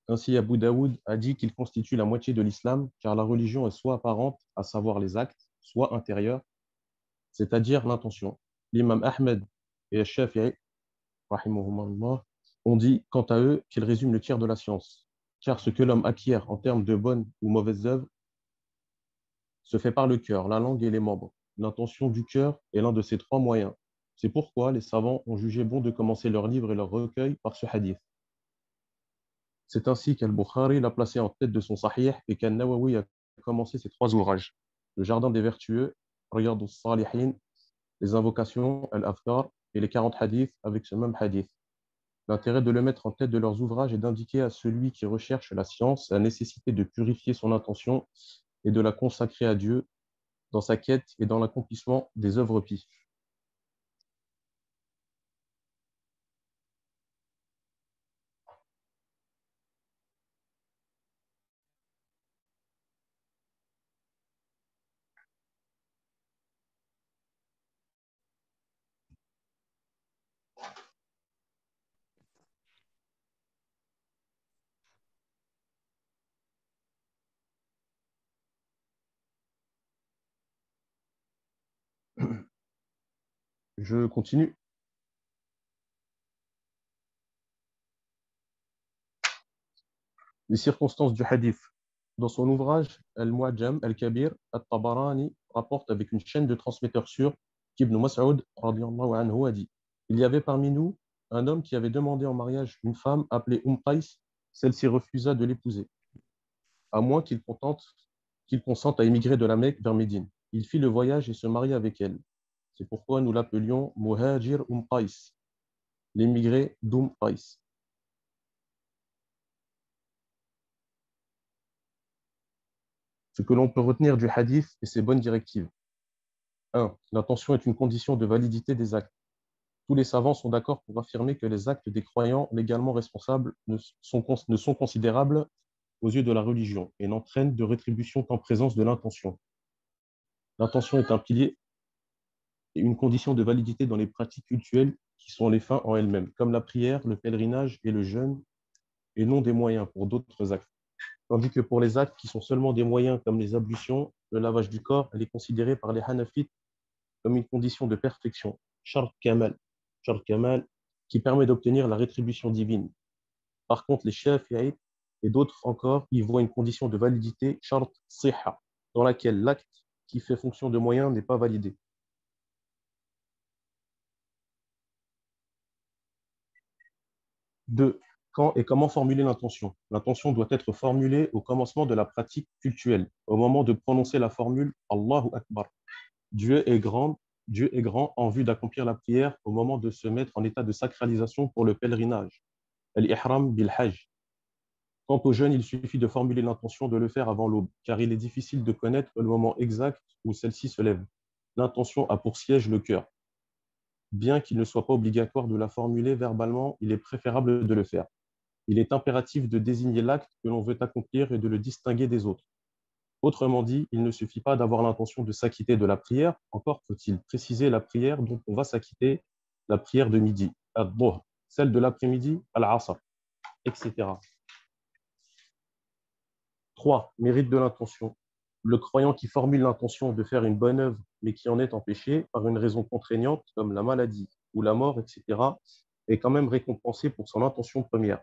Ainsi, Abu Daoud a dit qu'il constitue la moitié de l'islam, car la religion est soit apparente, à savoir les actes, soit intérieure, c'est-à-dire l'intention. L'imam Ahmed et Shafi'i, rahimahumullah, ont dit, quant à eux, qu'ils résument le tiers de la science, car ce que l'homme acquiert en termes de bonnes ou mauvaises œuvres se fait par le cœur, la langue et les membres. L'intention du cœur est l'un de ces trois moyens. C'est pourquoi les savants ont jugé bon de commencer leurs livres et leurs recueils par ce hadith. C'est ainsi qu'Al-Bukhari l'a placé en tête de son Sahih et qu'Al-Nawawi a commencé ses trois ouvrages. Le Jardin des Vertueux, Riyad al-Salihin, les Invocations, Al-Afkar et les 40 hadiths avec ce même hadith. L'intérêt de le mettre en tête de leurs ouvrages est d'indiquer à celui qui recherche la science la nécessité de purifier son intention et de la consacrer à Dieu dans sa quête et dans l'accomplissement des œuvres pies. Je continue. Les circonstances du hadith. Dans son ouvrage Al-Mu'jam Al-Kabir, At-Tabarani rapporte avec une chaîne de transmetteurs sûrs qu'Ibn Mas'ud radiyallahu anhu a dit: il y avait parmi nous un homme qui avait demandé en mariage une femme appelée Qais. Celle-ci refusa de l'épouser, à moins qu'il consente à émigrer de la Mecque vers Médine. Il fit le voyage et se maria avec elle. C'est pourquoi nous l'appelions Muhajir Qais, l'émigré Qais. Ce que l'on peut retenir du hadith et ses bonnes directives. 1. L'intention est une condition de validité des actes. Tous les savants sont d'accord pour affirmer que les actes des croyants légalement responsables ne sont considérables aux yeux de la religion et n'entraînent de rétribution qu'en présence de l'intention. L'intention est un pilier et une condition de validité dans les pratiques cultuelles qui sont les fins en elles-mêmes, comme la prière, le pèlerinage et le jeûne, et non des moyens pour d'autres actes. Tandis que pour les actes qui sont seulement des moyens comme les ablutions, le lavage du corps, elle est considérée par les Hanafites comme une condition de perfection. shart kamal, qui permet d'obtenir la rétribution divine. Par contre, les Shafi'ites et d'autres encore y voient une condition de validité, shart siha, dans laquelle l'acte qui fait fonction de moyen n'est pas validé. Deux, quand et comment formuler l'intention? L'intention doit être formulée au commencement de la pratique cultuelle, au moment de prononcer la formule Allahu Akbar. Dieu est grand, Dieu est grand en vue d'accomplir la prière au moment de se mettre en état de sacralisation pour le pèlerinage. Al-Ihram bil-Hajj. Quant aux jeunes, il suffit de formuler l'intention de le faire avant l'aube, car il est difficile de connaître le moment exact où celle-ci se lève. L'intention a pour siège le cœur. Bien qu'il ne soit pas obligatoire de la formuler verbalement, il est préférable de le faire. Il est impératif de désigner l'acte que l'on veut accomplir et de le distinguer des autres. Autrement dit, il ne suffit pas d'avoir l'intention de s'acquitter de la prière, encore faut-il préciser la prière dont on va s'acquitter, la prière de midi, ad-dhuhr, celle de l'après-midi, al-asr, etc. 3. Mérite de l'intention. Le croyant qui formule l'intention de faire une bonne œuvre, mais qui en est empêché par une raison contraignante comme la maladie ou la mort, etc., est quand même récompensé pour son intention première.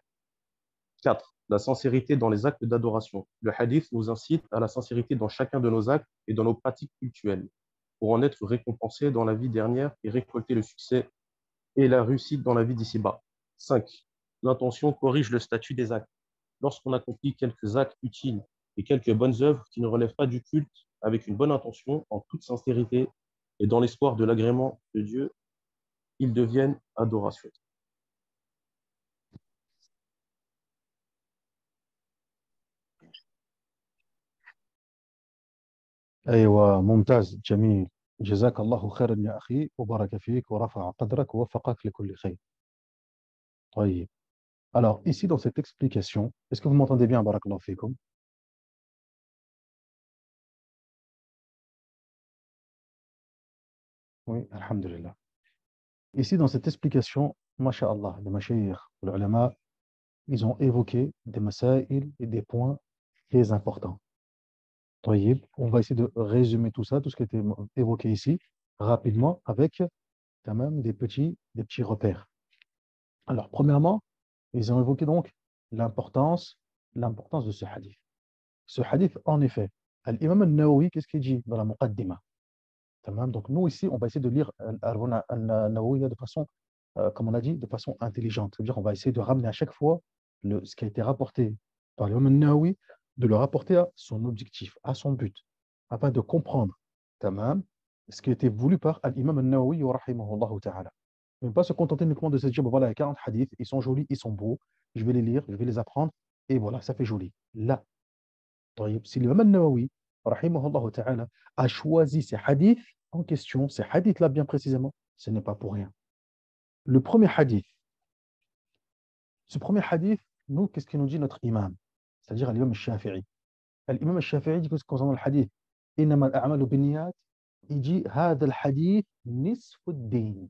4. La sincérité dans les actes d'adoration. Le hadith nous incite à la sincérité dans chacun de nos actes et dans nos pratiques cultuelles, pour en être récompensé dans la vie dernière et récolter le succès et la réussite dans la vie d'ici-bas. 5. L'intention corrige le statut des actes. Lorsqu'on accomplit quelques actes utiles et quelques bonnes œuvres qui ne relèvent pas du culte, avec une bonne intention, en toute sincérité et dans l'espoir de l'agrément de Dieu, ils deviennent adoration. أيوة ممتاز جميل جزاك الله خيرا يا أخي وبارك فيك ورفع قدرك ووفقك لكل خير طيب alors ici dans cette explication est-ce que vous m'entendez bien barakallahu fikum oui alhamdulillah ici dans cette explication masha'Allah les mashayikh les ulama ils ont évoqué des masaïl et des points très importants طيب on va essayer de résumer tout ça tout ce qui a été évoqué ici rapidement avec quand même des petits repères. Alors, premièrement, ils ont évoqué donc l'importance, l'importance de ce hadith. Ce hadith, en effet, l'imam al-Nawawi, qu'est-ce qu'il dit dans la Muqaddima? Tamam. Donc, nous, ici, on va essayer de lire al-Nawawi de façon, comme on a dit, de façon intelligente. C'est-à-dire, on va essayer de ramener à chaque fois ce qui a été rapporté par l'imam al-Nawawi, de le rapporter à son objectif, à son but, afin de comprendre, tamam, ce qui a été voulu par l'imam al-Nawawi, rahimahullah ta'ala. Ne pas se contenter uniquement de se dire, bon, voilà, il y a 40 hadiths, ils sont jolis, ils sont beaux, je vais les lire, je vais les apprendre, et voilà, ça fait joli. Là, si l'imam al-Nawawi, rahimahullah ta'ala, a choisi ces hadiths en question, ces hadiths-là bien précisément, ce n'est pas pour rien. Le premier hadith, ce premier hadith, nous, qu'est-ce qu'il nous dit notre imam? C'est-à-dire l'imam al-Shafi'i. L'imam al-Shafi'i dit concernant le hadith, إنما الأعمال بالنيات, il dit, هذا الحديث نصف الدين.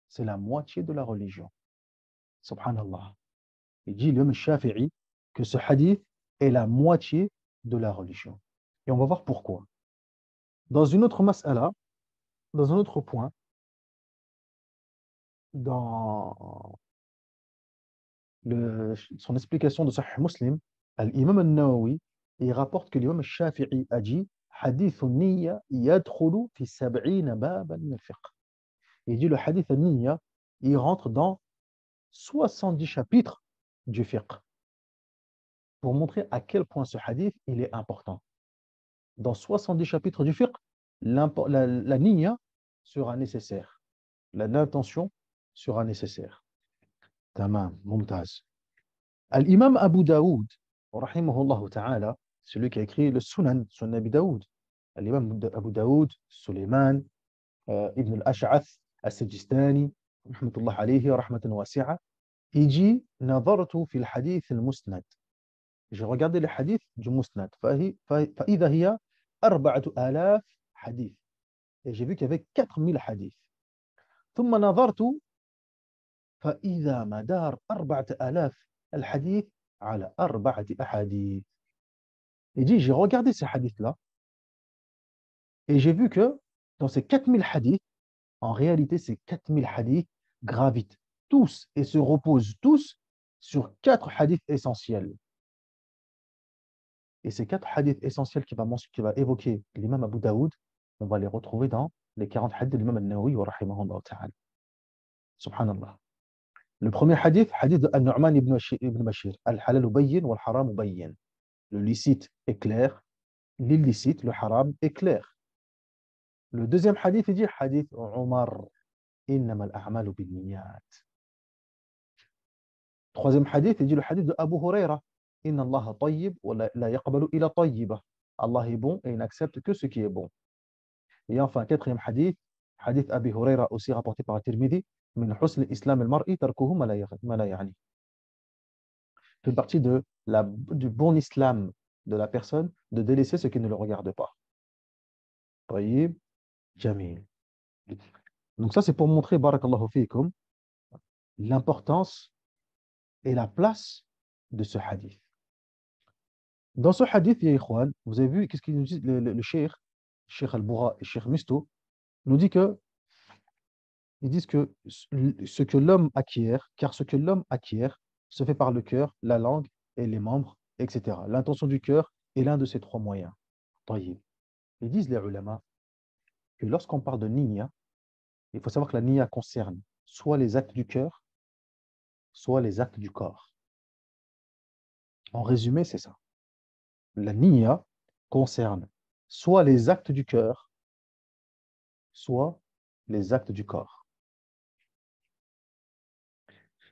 C'est la moitié de la religion. Subhanallah. Il dit, l'imam al-Shafi'i, que ce hadith est la moitié de la religion. Et on va voir pourquoi. Dans une autre mas'ala, dans un autre point, dans son explication de Sahih Muslim, l'imam al-Nawawi, il rapporte que l'imam al-Shafi'i a dit hadith al-niyya yadkhulu fi 70 baban min al-fiqh. Il dit le hadith al-niyya, il rentre dans 70 chapitres du fiqh. Pour montrer à quel point ce hadith il est important. Dans 70 chapitres du fiqh, la niyya sera nécessaire. L'intention sera nécessaire. Tamam, mumtaz. L'imam Abu Daoud, rahimahullah ta'ala, celui qui a écrit le Sunan, Sunan Abi Daoud. L'imam Abu Daoud, Suleiman, Ibn al-Ash'ath, As-Sijistani, rahmatullah alayhi, rahmatan wasi'a, il dit, nadartu fi al-hadith al-musnad. J'ai regardé les hadiths du musnad. فإذا هي 4000 hadiths. Et j'ai vu qu'il y avait 4000 hadiths. ثم نظرت فإذا مدار 4000 الحديث على 4 أحاديث. Il dit, j'ai regardé ces hadiths-là et j'ai vu que dans ces 4000 hadiths, En réalité, ces 4000 hadiths gravitent tous et se reposent tous sur 4 hadiths essentiels. Et ces 4 hadiths essentiels qui va évoquer l'imam Abu Daoud, on va les retrouver dans les 40 hadiths de l'imam al-Nawawi wa rahimahullah ta'ala. Subhanallah. Le premier hadith, hadith de An-Nu'man ibn Bashir. Al-halal bayyin wal-haram bayyin. Le licite est clair, l'illicite, le haram est clair. Le deuxième hadith, il dit hadith Omar. Innama al-a'malu bin-niyyat. Troisième hadith, il dit le hadith de Abu Huraira. Inna Allah tayyib wa la yaqbalu illa tayyiba. Allah est bon et il n'accepte que ce qui est bon. Et enfin, quatrième hadith, hadith Abi Huraira aussi rapporté par Tirmidhi. Min husn al-islam al-mar'i tarkuhu ma la ya'ni. Fait partie du bon islam de la personne de délaisser ce qui ne le regarde pas. Tayyib, jamil. Donc ça, c'est pour montrer, barakallahu fikum, l'importance et la place de ce hadith. Dans ce hadith, ya ikhwan, vous avez vu, qu'est-ce qu'il nous dit le cheikh Al-Boura et cheikh Misto, nous dit que, ils disent que ce que l'homme acquiert, car ce que l'homme acquiert se fait par le cœur, la langue et les membres, etc. L'intention du cœur est l'un de ces 3 moyens. Tayyib. Ils disent les ulama que lorsqu'on parle de niyya, il faut savoir que la niyya concerne soit les actes du cœur, soit les actes du corps. En résumé, c'est ça. La niyya concerne soit les actes du cœur, soit les actes du corps.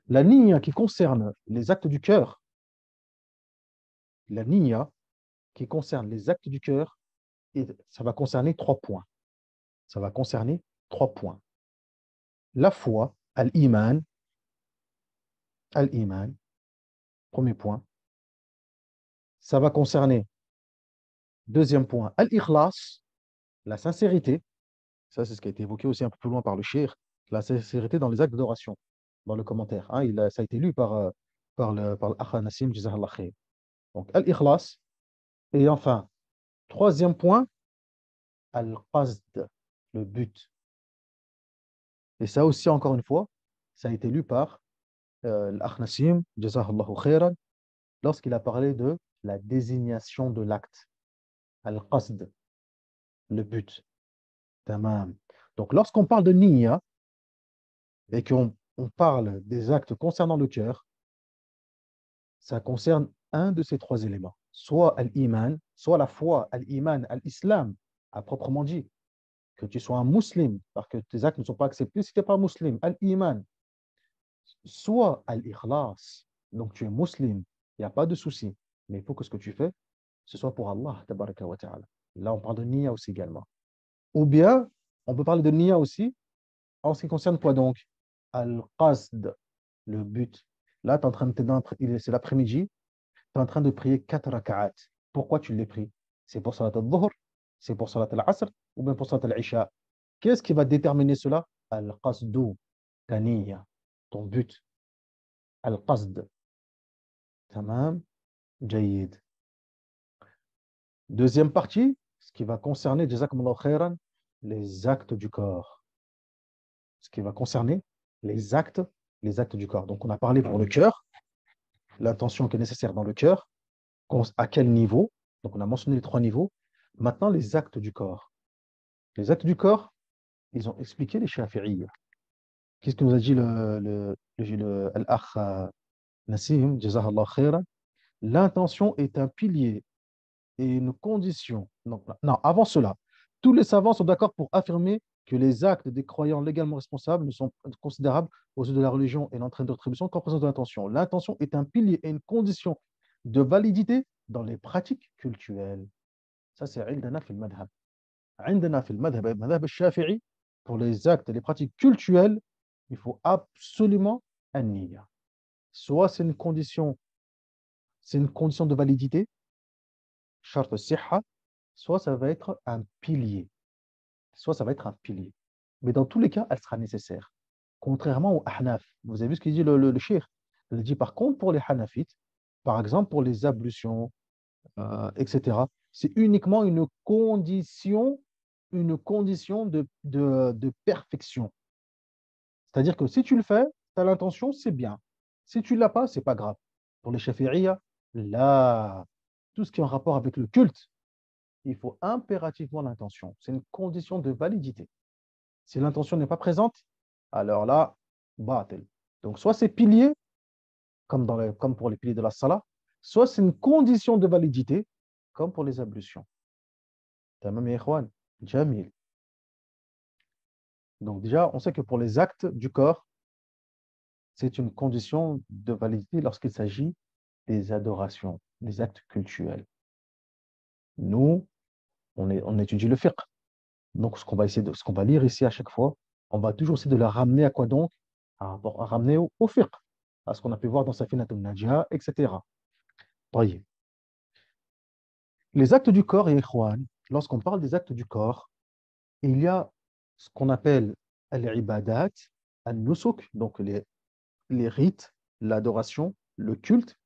La niyya qui concerne les actes du cœur, la niyya qui concerne les actes du cœur, ça va concerner 3 points. Ça va concerner 3 points. La foi, al-iman, premier point. Ça va concerner, deuxième point, al-ikhlas, la sincérité. Ça, c'est ce qui a été évoqué aussi un peu plus loin par le cheikh, la sincérité dans les actes d'adoration, dans le commentaire. Hein, ça a été lu par l'Akha Nassim, jazakallah khair. Donc, al-ikhlas. Et enfin, troisième point, al-qasd, le but. Et ça aussi, encore une fois, ça a été lu par l'Akh Nassim, jazakallahu khairan, lorsqu'il a parlé de la désignation de l'acte, al-qasd, le but. Tamam. Donc, lorsqu'on parle de niyya et qu'on parle des actes concernant le cœur, ça concerne un de ces 3 éléments. Soit al-iman, soit la foi, al-iman, al-islam, à proprement dit. Que tu sois un musulman, parce que tes actes ne sont pas acceptés si tu n'es pas musulman. Al-iman. Soit al-ikhlas. Donc, tu es musulman. Il n'y a pas de souci. Mais il faut que ce que tu fais, ce soit pour Allah, tabaraka wa ta'ala. Là, on parle de niyya aussi également. Ou bien, on peut parler de niyya aussi en ce qui concerne quoi donc? Al-qasd, le but. Là, tu es en train de c'est l'après-midi, tu es en train de prier 4 raka'at. Pourquoi tu les pries? C'est pour salat al-dhuhr, c'est pour salat al-asr ou bien pour salat al-isha. Qu'est-ce qui va déterminer cela? Al-qasdu, ta niyya, ton but. Al-qasd. Tamam, jayyid. Deuxième partie, ce qui va concerner, jazakumullahu khairan, les actes du corps. Ce qui va concerner les actes du corps. Donc, on a parlé pour le cœur, l'intention qui est nécessaire dans le cœur, à quel niveau. Donc, on a mentionné les 3 niveaux. Maintenant, les actes du corps. Les actes du corps, ils ont expliqué les Shafi'iyya. Qu'est-ce que nous a dit l'Akh Nassim, jazakallah khairan? L'intention est un pilier et une condition. Non, avant cela, tous les savants sont d'accord pour affirmer que les actes des croyants légalement responsables ne sont considérables aux yeux de la religion et l'entraîne de rétribution qu'en présence de l'intention. L'intention est un pilier et une condition de validité dans les pratiques cultuelles. Ça, c'est عندنا في المذهب. عندنا في المذهب الشافعي, pour les actes et les pratiques cultuelles, il faut absolument un niyya. Soit c'est une condition de validité, shart al-sihha, soit ça va être un pilier. Mais dans tous les cas, elle sera nécessaire. Contrairement au Ahnaf. Vous avez vu ce qu'il dit le cheikh? Il dit par contre pour les Hanafites, par exemple pour les ablutions, etc., c'est uniquement une condition une condition de perfection. C'est-à-dire que si tu le fais, tu as l'intention, c'est bien. Si tu ne l'as pas, c'est pas grave. Pour les Shafi'iyya, là, tout ce qui est en rapport avec le culte, il faut impérativement l'intention. C'est une condition de validité. Si l'intention n'est pas présente, alors là, batil. Donc, soit c'est pilier, comme pour les piliers de la salat, soit c'est une condition de validité, comme pour les ablutions. Tamam ya ikhwan, jamil. Donc déjà, on sait que pour les actes du corps, c'est une condition de validité lorsqu'il s'agit des adorations, des actes cultuels. Nous, on étudie le fiqh. Donc, ce qu'on va lire ici à chaque fois, on va toujours essayer de la ramener à quoi donc? À ramener au fiqh, à ce qu'on a pu voir dans Safinatoun Najah, etc. Voyez. Les actes du corps, et ikhwan, lorsqu'on parle des actes du corps, il y a ce qu'on appelle al-ibadat, al-nusuk, donc les rites, l'adoration, le culte,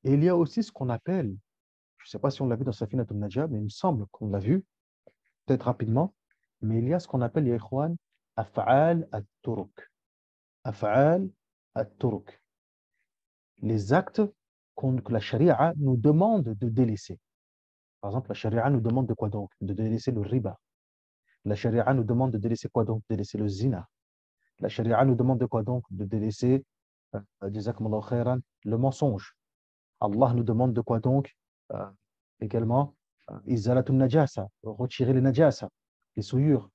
et il y a aussi ce qu'on appelle, je ne sais pas si on l'a vu dans Safinatoun Najah, mais il me semble qu'on l'a vu, peut-être rapidement, mais il y a ce qu'on appelle, ya ikhwan, af'al at-turuk. Af'al at-turuk. Les actes que la charia nous demande de délaisser. Par exemple, la charia nous demande de quoi donc? De délaisser le riba. La charia nous demande de délaisser quoi donc? De délaisser le zina. La charia nous demande de quoi donc? De délaisser, jazakumullahu khairan, le mensonge. Allah nous demande de quoi donc? Euh, Également, izalatun najasa, retirer les najasa, les souillures,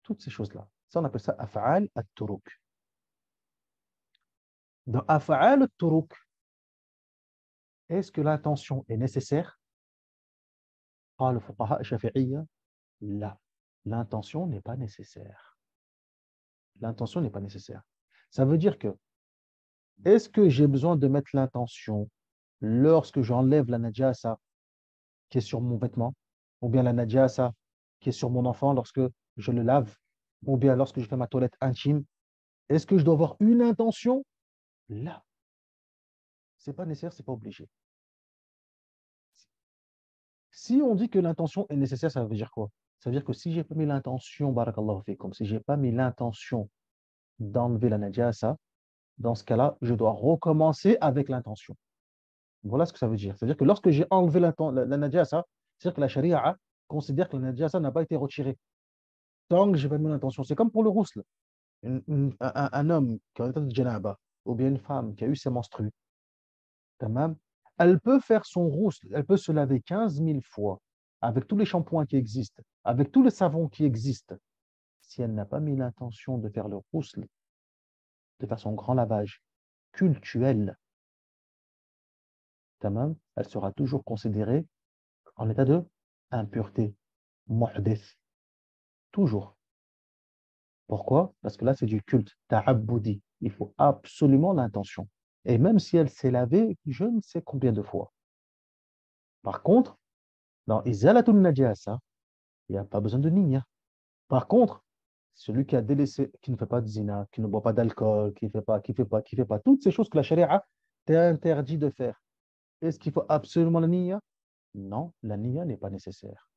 toutes ces choses-là. Ça, on appelle ça af'al at-turuk. Dans af'al at-turuk, est-ce que l'intention est nécessaire? قال الفقهاء الشافعية لا. L'intention n'est pas nécessaire. L'intention n'est pas nécessaire. Ça veut dire que, est-ce que j'ai besoin de mettre l'intention lorsque j'enlève la najasa qui est sur mon vêtement, ou bien la najasa qui est sur mon enfant lorsque je le lave, ou bien lorsque je fais ma toilette intime? Est-ce que je dois avoir une intention? Là, c'est pas nécessaire, c'est pas obligé. Si on dit que l'intention est nécessaire, ça veut dire quoi? Ça veut dire que si j'ai pas mis l'intention, barakallahu fikum, si j'ai pas mis l'intention d'enlever la najasa, dans ce cas-là, je dois recommencer avec l'intention. Voilà ce que ça veut dire. C'est-à-dire que lorsque j'ai enlevé la najasa, c'est-à-dire que la charia considère que la najasa n'a pas été retirée. Tant que j'ai pas mis l'intention. C'est comme pour le rousl. Un homme qui a un état de janaba, ou bien une femme qui a eu ses menstrues, tamam, elle peut faire son rousl, elle peut se laver 15 000 fois avec tous les shampoings qui existent, avec tous les savons qui existent. Si elle n'a pas mis l'intention de faire le rousl, de faire son grand lavage cultuel, tamam, elle sera toujours considérée en état de impureté, muhdith, toujours. Pourquoi? Parce que là, c'est du culte, ta'abboudi. Il faut absolument l'intention. Et même si elle s'est lavée, je ne sais combien de fois. Par contre, dans Izalatul Najasa, il n'y a pas besoin de niya. Par contre, celui qui a délaissé, qui ne fait pas de zina, qui ne boit pas d'alcool, qui fait pas toutes ces choses que la charia t'interdit de faire. Est-ce qu'il faut absolument la niya? Non, la niya n'est pas nécessaire.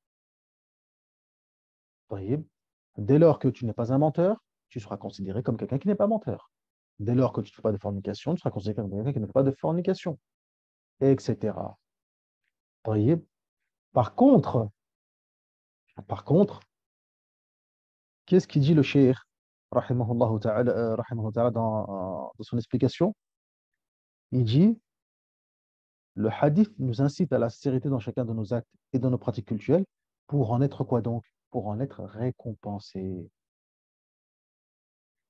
Taïb. Dès lors que tu n'es pas un menteur, tu seras considéré comme quelqu'un qui n'est pas menteur. Dès lors que tu ne fais pas de fornication, tu seras considéré comme quelqu'un qui ne fait pas de fornication, etc. Taïb. Par contre, par contre, qu'est-ce qu'il dit le cheikh, rahimahullah ta'ala, dans son explication? Il dit, le hadith nous incite à la sincérité dans chacun de nos actes et dans nos pratiques culturelles pour en être quoi donc? Pour en être récompensé.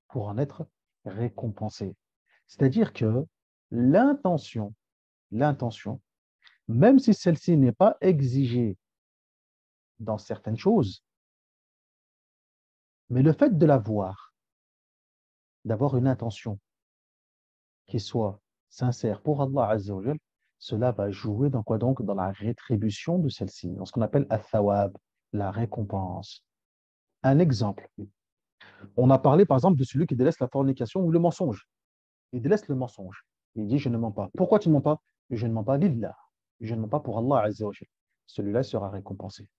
Pour en être récompensé. C'est-à-dire que l'intention, l'intention, même si celle-ci n'est pas exigée dans certaines choses, mais le fait de l'avoir, d'avoir une intention qui soit sincère pour Allah Azza wa Jal, cela va jouer dans quoi donc? Dans la rétribution de celle-ci, dans ce qu'on appelle al-thawab, la récompense. Un exemple, on a parlé par exemple de celui qui délaisse la fornication ou le mensonge. Il délaisse le mensonge. Il dit, je ne mens pas. Pourquoi tu ne mens pas? Je ne mens pas lillah. Je ne mens pas pour Allah Azza wa Jal. Celui-là sera récompensé.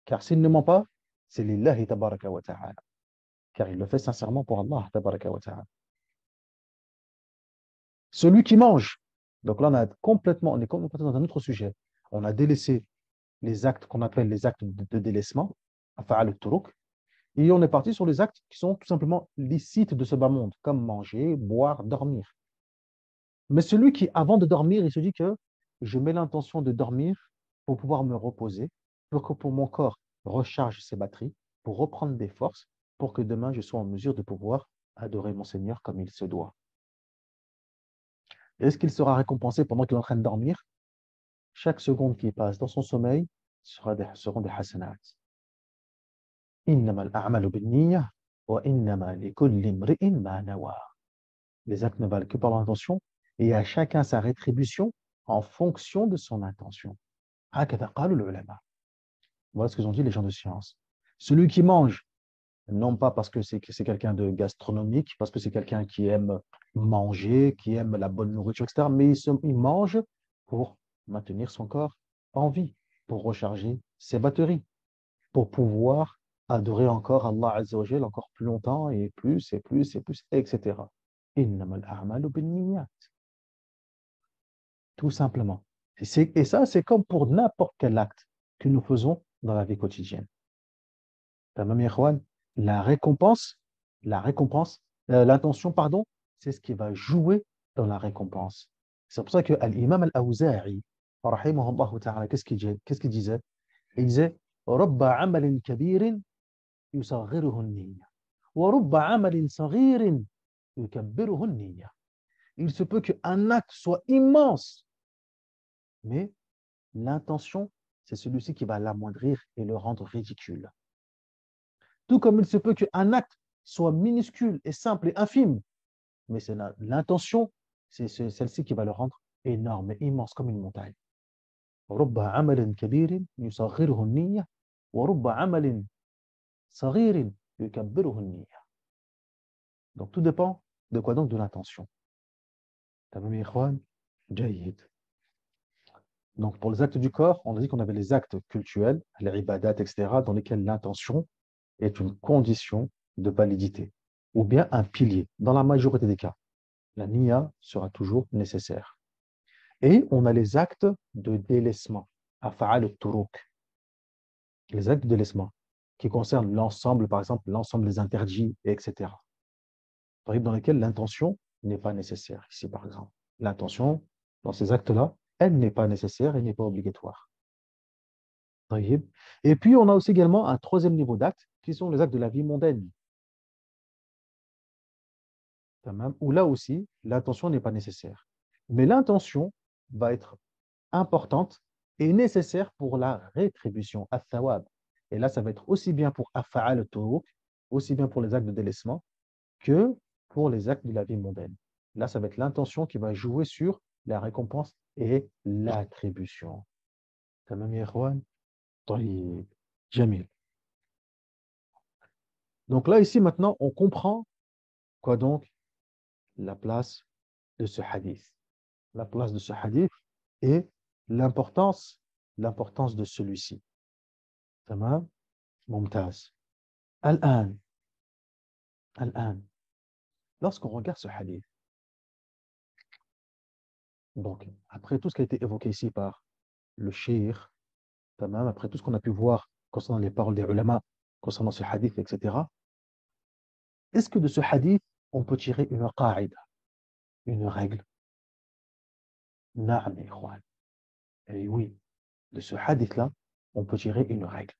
Car s'il ne ment pas, c'est lillahi tabaraka wa ta'ala. Car il le fait sincèrement pour Allah tabaraka wa ta'ala. Celui qui mange. Donc là, on est complètement dans un autre sujet. On a délaissé les actes qu'on appelle les actes de délaissement, afa'al al-turuk, et on est parti sur les actes qui sont tout simplement licites de ce bas monde, comme manger, boire, dormir. Mais celui qui, avant de dormir, il se dit que je mets l'intention de dormir pour pouvoir me reposer, pour que pour mon corps recharge ses batteries, pour reprendre des forces, pour que demain je sois en mesure de pouvoir adorer mon Seigneur comme il se doit. Est-ce qu'il sera récompensé pendant qu'il est en train de dormir? Chaque seconde qui passe dans son sommeil seront des hasanats. إنما الأعمال بالنية وإنما لكل امرئ ما نوى. Les actes ne valent que par l'intention et à chacun sa rétribution en fonction de son intention. هكذا قالوا العلماء. Voilà ce que ont dit les gens de science. Celui qui mange, non pas parce que c'est quelqu'un de gastronomique, parce que c'est quelqu'un qui aime manger, qui aime la bonne nourriture, etc., mais il mange pour maintenir son corps en vie, pour recharger ses batteries, pour pouvoir adorer encore Allah Azza wa Jal encore plus longtemps et plus et plus et plus, etc. Innamal a'malu binniyat. Tout simplement. Et ça, c'est comme pour n'importe quel acte que nous faisons dans la vie quotidienne. La récompense, l'intention, pardon, c'est ce qui va jouer dans la récompense. C'est pour ça que l'imam al-Awza'i, rahimahullah ta'ala, qu'est-ce qu'il disait? Il disait رب عمل كبير يصغره النية ورب عمل صغير يكبره النية. Il se peut qu'un acte soit immense, mais l'intention, c'est celui-ci qui va l'amoindrir et le rendre ridicule. Tout comme il se peut qu'un acte soit minuscule et simple et infime, mais c'est l'intention, c'est celle-ci qui va le rendre énorme et immense comme une montagne. رب عمل كبير يصغره النية ورب عمل صغير يكبره النية. Donc tout dépend de quoi donc? De l'intention. Donc pour les actes du corps, on a dit qu'on avait les actes cultuels, les ibadat, etc., dans lesquels l'intention est une condition de validité, ou bien un pilier. Dans la majorité des cas, la niya sera toujours nécessaire. Et on a les actes de délaissement, afa'al al-turuk, les actes de délaissement, qui concernent l'ensemble, par exemple, l'ensemble des interdits, etc. Dans lesquels l'intention n'est pas nécessaire. Ici, par exemple, l'intention, dans ces actes-là, elle n'est pas nécessaire, elle n'est pas obligatoire. Et puis, on a aussi également un troisième niveau d'actes, qui sont les actes de la vie mondaine. Où là aussi, l'intention n'est pas nécessaire. Mais l'intention va être importante et nécessaire pour la rétribution, al-thawab. Et là, ça va être aussi bien pour afa'al al-turuk, aussi bien pour les actes de délaissement, que pour les actes de la vie mondaine. Là, ça va être l'intention qui va jouer sur la récompense et l'attribution. Tamam ya ikhwan? Tayyib. Jamil. Donc là, ici, maintenant, on comprend quoi donc? La place de ce hadith. La place de ce hadith et l'importance de celui-ci. Tamam? Mumtaz. Al-an. Al-an. Lorsqu'on regarde ce hadith, donc, après tout ce qui a été évoqué ici par le shir, tamam, après tout ce qu'on a pu voir concernant les paroles des ulama, concernant ce hadith, etc., est-ce que de ce hadith, on peut tirer une qa'ida, une règle? Na'am, ikhwan. Et oui, de ce hadith-là, on peut tirer une règle.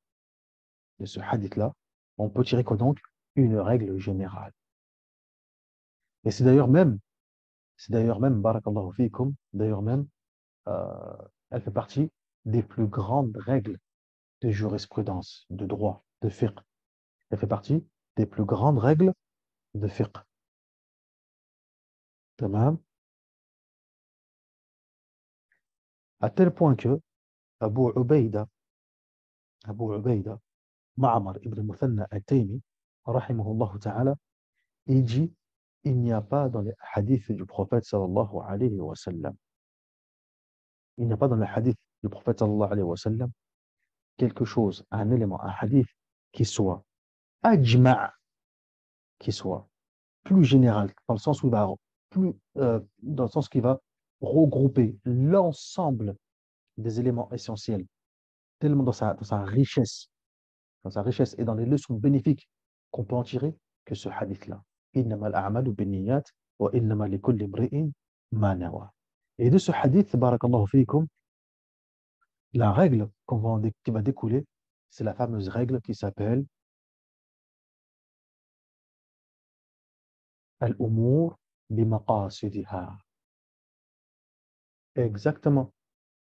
De ce hadith-là, on peut tirer quoi donc? Une règle générale. Et c'est d'ailleurs même, barakallahu fikum, d'ailleurs même, elle fait partie des plus grandes règles de jurisprudence, de droit, de fiqh. Elle fait partie des plus grandes règles de fiqh. Tamam. À tel point que Abu Ubaïda, Ma'amar ibn Muthanna al-Taymi, rahimahullah ta'ala, il dit, il n'y a pas dans les hadiths du prophète sallallahu alayhi wa sallam, il n'y a pas dans les hadiths du prophète sallallahu alayhi wa sallam quelque chose, un élément, un hadith qui soit ajma', qui soit plus général, dans le sens où il va, dans le sens qu'il va regrouper l'ensemble des éléments essentiels, tellement dans sa richesse et dans les leçons bénéfiques qu'on peut en tirer, que ce hadith-là. Innama al-a'malu binniyat wa innama likulli imri'in ma nawa. Et de ce hadith, barakallahu fikum, la règle qui va découler, c'est la fameuse règle qui s'appelle al-umur bimaqasidiha. Exactement.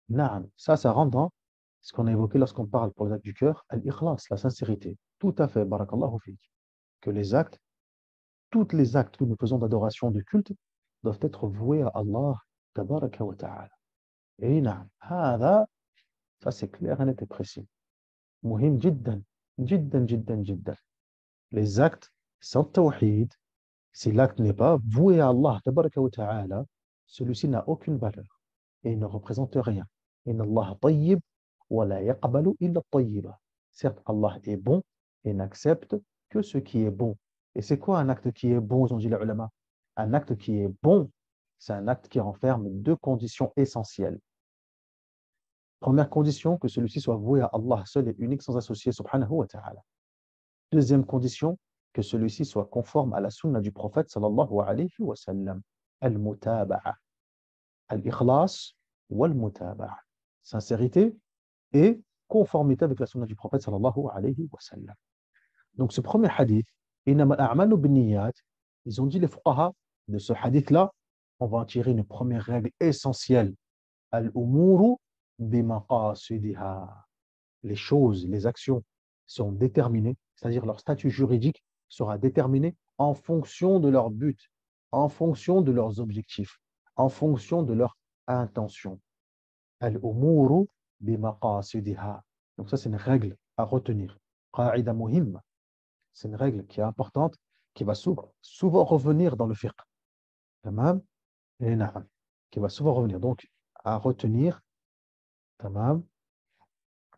Naam. Ça rentre dans ce qu'on a évoqué lorsqu'on parle pour les actes du cœur, al-ikhlas, la sincérité. Tout à fait, barakallahu fik. Que les actes, tous les actes que nous faisons d'adoration, de culte, doivent être voués à Allah, tabaraka wa ta'ala. Et naam. Ça c'est clair et net et précis. Muhim jiddan, jiddan, jiddan, jiddan. Les actes sans tawhid, si l'acte n'est pas voué à Allah, tabaraka wa ta'ala, celui-ci n'a aucune valeur et il ne représente rien. Inna Allah tayyib wa la yaqbalu illa tayyiba. Certes, Allah est bon et n'accepte que ce qui est bon. Et c'est quoi un acte qui est bon, ont dit les ulama? Un acte qui est bon, c'est un acte qui renferme deux conditions essentielles. Première condition, que celui-ci soit voué à Allah seul et unique sans associer, subhanahu wa ta'ala. Deuxième condition, que celui-ci soit conforme à la sunna du prophète sallallahu alayhi wa sallam. Al-mutaba'a. Al-ikhlas wal-mutaba'a. Sincérité et conformité avec la sunna du prophète sallallahu alayhi wa sallam. Donc ce premier hadith, innama al-a'malu binniyat, ils ont dit les fuqaha de ce hadith-là, on va en tirer une première règle essentielle. Al-umuru bimaqasidiha. Les choses, les actions sont déterminées, c'est-à-dire leur statut juridique sera déterminé en fonction de leur but, en fonction de leurs objectifs, en fonction de leur intention. Al-umuru bimaqasidiha. Donc ça, c'est une règle à retenir. Qa'ida muhimma. C'est une règle qui est importante, qui va souvent revenir dans le fiqh. Tamam? Et na'am. Qui va souvent revenir. Donc, à retenir, tamam,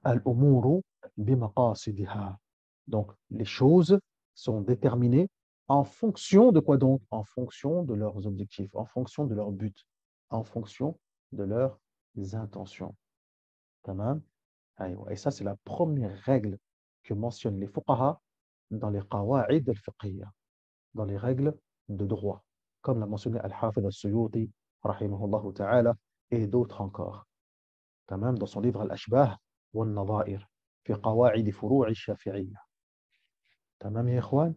al-umuru bimaqasidiha. Donc, les choses sont déterminées en fonction de quoi donc? En fonction de leurs objectifs, en fonction de leur but, en fonction de leurs intentions. Tamam? Et ça, c'est la première règle que mentionnent les fuqaha dans les qawa'id al-fiqhiyya, dans les règles de droit, comme l'a mentionné Al-Hafidh al-Suyuti, rahimahullah ta'ala, et d'autres encore. Tamam? Dans son livre Al-Ashbah wal-Nadha'ir, fi qawa'id furu'i al-Shafi'iyya. Tamam, ya ikhwan?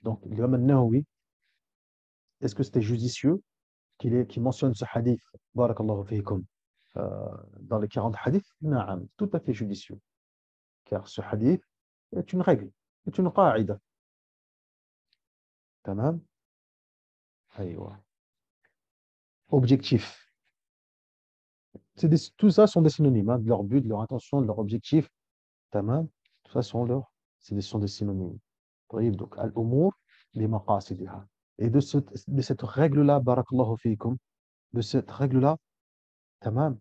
Donc, l'imam al-Nawawi, est-ce que c'était judicieux qu'il mentionne ce hadith, barakallahu fikum, dans les 40 hadiths? Naam, tout à fait judicieux. Car ce hadith est une règle, est une qa'ida. Tamam? Aywa. Objectif. Tout ça sont des synonymes, hein, de leur but, de leur intention, de leur objectif. Tamam? Tout ça sont des synonymes. Donc, al-umur bi maqasidiha. Et de cette règle-là, barakallahu fikum, de cette règle-là, tamam,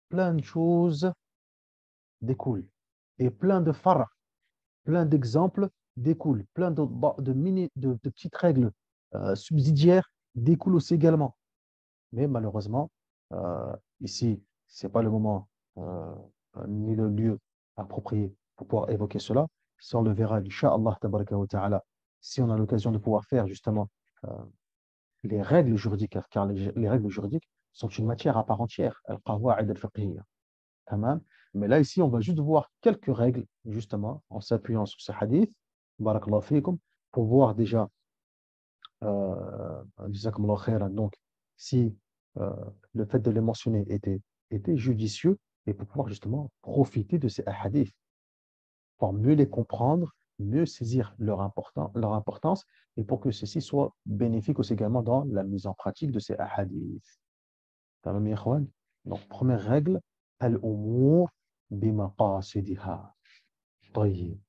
plein de choses découlent. Et plein de fara, plein d'exemples découlent. Plein de petites règles subsidiaires découlent aussi également. Mais malheureusement, ici, ce n'est pas le moment ni le lieu approprié pour pouvoir évoquer cela. Ça, on le verra, Inch'Allah, tabaraka wa ta'ala, si on a l'occasion de pouvoir faire justement les règles juridiques, car les règles juridiques sont une matière à part entière, al-qawa'id al-fiqhiyya. Tamam. Mais là, ici, on va juste voir quelques règles, justement, en s'appuyant sur ce hadith, barakallahu fikum, pour voir déjà, jazakumullahu khairan, donc, si le fait de les mentionner était judicieux, et pour pouvoir justement profiter de ces hadiths, pour mieux les comprendre, mieux saisir leur importance, et pour que ceci soit bénéfique aussi également dans la mise en pratique de ces hadiths. Tamam, ya ikhwan? Donc, première règle, al-umur bimaqasidiha. طيب.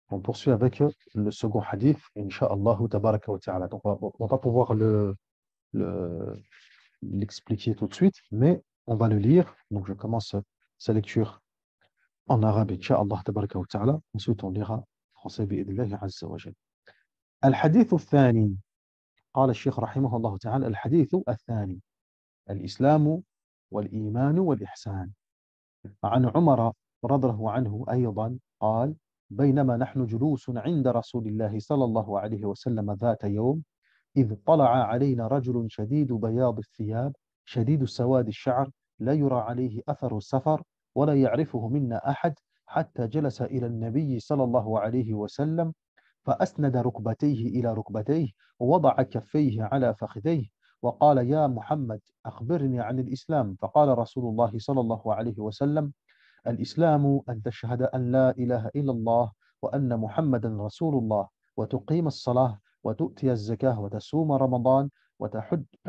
On poursuit avec le second hadith, Inch'Allah, tabaraka wa ta'ala. Donc, on va pas pouvoir l'expliquer tout de suite, mais on va le lire. Donc, je commence sa lecture en arabe, Inch'Allah, tabaraka wa ta'ala. Ensuite, on lira français, bi'idnillahi azza wa jal. الحديث الثاني قال الشيخ رحمه الله تعالى الحديث الثاني الإسلام والإيمان والإحسان عن عمر رضي الله عنه أيضا قال بينما نحن جلوس عند رسول الله صلى الله عليه وسلم ذات يوم إذ طلع علينا رجل شديد بياض الثياب شديد سواد الشعر لا يرى عليه أثر السفر ولا يعرفه منا أحد حتى جلس إلى النبي صلى الله عليه وسلم فأسند ركبتيه إلى ركبتيه ووضع كفيه على فخذيه وقال يا محمد أخبرني عن الإسلام فقال رسول الله صلى الله عليه وسلم الإسلام أن تشهد أن لا إله إلا الله وأن محمدا رسول الله وتقيم الصلاة وتؤتي الزكاة وتصوم رمضان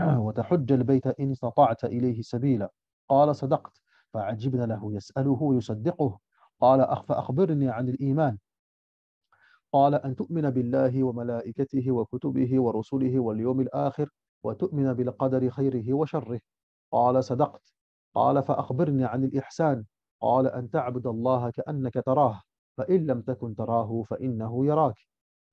وتحج البيت إن استطعت إليه سبيلا قال صدقت فعجبنا له يسأله ويصدقه قال فأخبرني عن الإيمان قال أن تؤمن بالله وملائكته وكتبه ورسله واليوم الآخر وتؤمن بالقدر خيره وشره قال صدقت قال فأخبرني عن الإحسان قال أن تعبد الله كأنك تراه فإن لم تكن تراه فإنه يراك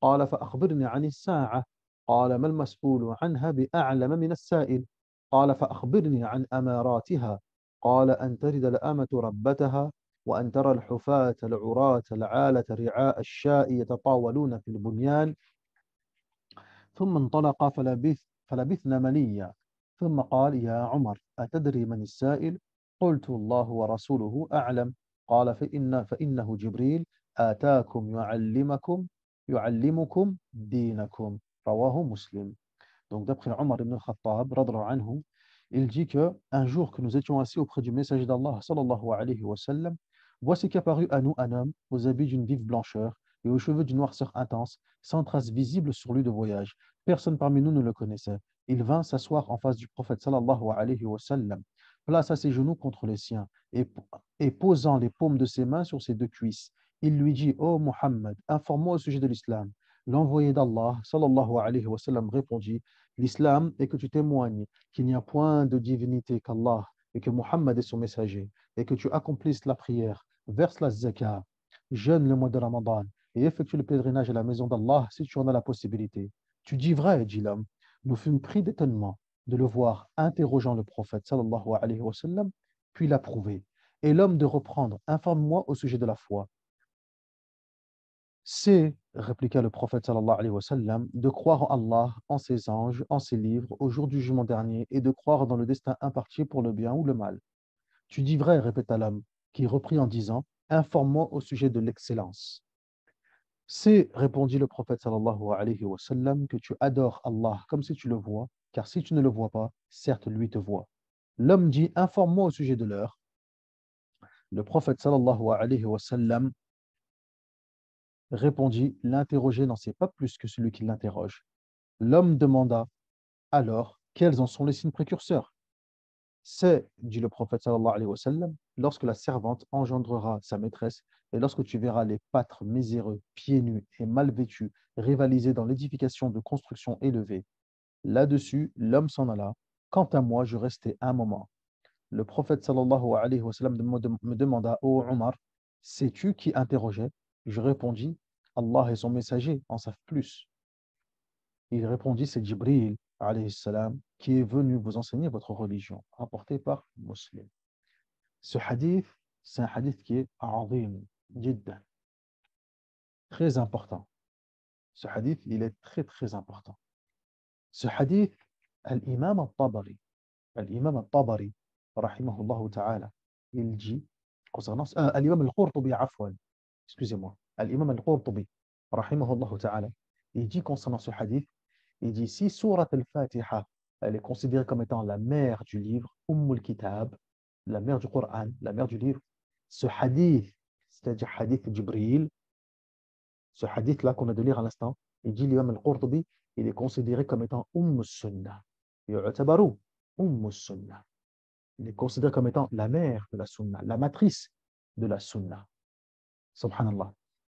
قال فأخبرني عن الساعة قال ما المسؤول عنها بأعلم من السائل قال فأخبرني عن أماراتها قال أن تلد الأمة ربتها وأن ترى الحفاة العراة العالة رعاء الشاء يتطاولون في البنيان ثم انطلق فلبثنا مليا ثم قال يا عمر أتدري من السائل قلت الله ورسوله أعلم قال فإنه جبريل آتاكم يعلمكم دينكم رواه مسلم. Donc, d'après Omar ibn al-Khattab, radhiyallahu anhu, il dit que un jour que nous étions assis auprès du messager d'Allah, sallallahu alayhi wa sallam, voici qu'apparut à nous un homme aux habits d'une vive blancheur et aux cheveux d'une noirceur intense, sans trace visible sur lui de voyage. Personne parmi nous ne le connaissait. Il vint s'asseoir en face du prophète, sallallahu alayhi wa sallam, plaça ses genoux contre les siens et posant les paumes de ses mains sur ses deux cuisses, il lui dit, ô Muhammad, informe-moi au sujet de l'islam. L'envoyé d'Allah, sallallahu alayhi wa sallam, répondit, l'islam est que tu témoignes qu'il n'y a point de divinité qu'Allah et que Muhammad est son messager et que tu accomplisses la prière, verse la zakat, jeûne le mois de Ramadan et effectue le pèlerinage à la maison d'Allah si tu en as la possibilité. Tu dis vrai, dit l'homme. Nous fûmes pris d'étonnement de le voir interrogeant le prophète sallallahu alayhi wa sallam, puis l'approuver. Et l'homme de reprendre, informe-moi au sujet de la foi. C'est, répliqua le prophète sallallahu alayhi wa sallam, de croire en Allah, en ses anges, en ses livres, au jour du jugement dernier, et de croire dans le destin imparti pour le bien ou le mal. Tu dis vrai, répéta l'homme, qui reprit en disant, informe-moi au sujet de l'excellence. C'est, répondit le prophète sallallahu alayhi wa sallam, que tu adores Allah comme si tu le vois, car si tu ne le vois pas, certes lui te voit. L'homme dit, informe-moi au sujet de l'heure. Le prophète sallallahu alayhi wa sallam répondit, l'interroger n'en sait pas plus que celui qui l'interroge. L'homme demanda, alors, quels en sont les signes précurseurs? C'est, dit le prophète sallallahu alayhi wa sallam, lorsque la servante engendrera sa maîtresse et lorsque tu verras les pâtres miséreux, pieds nus et mal vêtus rivaliser dans l'édification de constructions élevées. Là-dessus, l'homme s'en alla. Quant à moi, je restai un moment. Le prophète sallallahu alayhi wa sallam me demanda, ô Omar, sais-tu qui interrogeait? Je répondis, Allah et son messager en savent plus. Il répondit, c'est Jibril alayhi salam qui est venu vous enseigner votre religion, rapporté par Muslim. Ce hadith, c'est un hadith qui est azim, jiddan, très important. Ce hadith, il est très très important. Ce hadith, al-Imam al-Tabari, rahimahullah ta'ala, il dit, concernant, al-Imam al-Qurtubi, afwan, excusez-moi, al-Imam al-Qurtubi, rahimahullah ta'ala, il dit concernant ce hadith, il dit si Surat al-Fatiha, elle est considérée comme étant la mère du livre, Kitab, la mère du Coran, la mère du livre, ce hadith, c'est-à-dire hadith Jibril, ce hadith-là qu'on a de lire à l'instant, il dit l'imam al-Qurtubi, il est considéré comme étant Sunnah. Sunnah. Il est considéré comme étant la mère de la Sunnah, la matrice de la Sunnah. Subhanallah.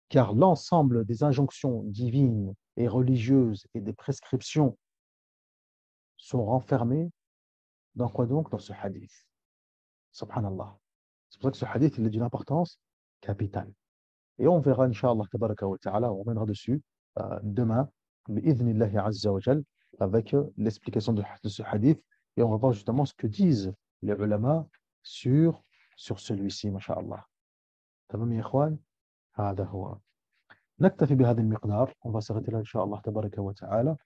Car l'ensemble des injonctions divines et religieuses et des prescriptions sont renfermées dans quoi donc? Dans ce hadith. Subhanallah. C'est pour ça que ce hadith, il est d'une importance capital. Et on verra, Inch'Allah, tabaraka wa ta'ala, on reviendra dessus demain, bi'idhnillahi azza wa jal, avec l'explication de ce hadith. Et on va voir justement ce que disent les ulama sur celui-ci, masha'Allah. تمام يا إخوان؟ هذا هو. نكتفي بهذا المقدار. On va s'arrêter là, Inch'Allah, tabaraka wa ta'ala.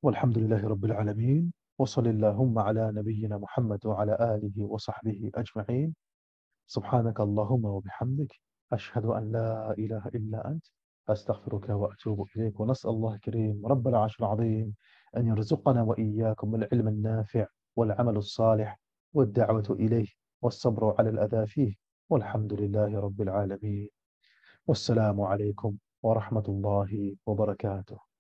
والحمد لله رب العالمين. وصل اللهم على نبينا محمد وعلى آله وصحبه أجمعين. سبحانك اللهم وبحمدك أشهد أن لا إله إلا أنت أستغفرك وأتوب إليك. ونسأل الله الكريم رب العرش العظيم أن يرزقنا وإياكم العلم النافع والعمل الصالح والدعوة إليه والصبر على الأذى فيه. والحمد لله رب العالمين. والسلام عليكم ورحمة الله وبركاته.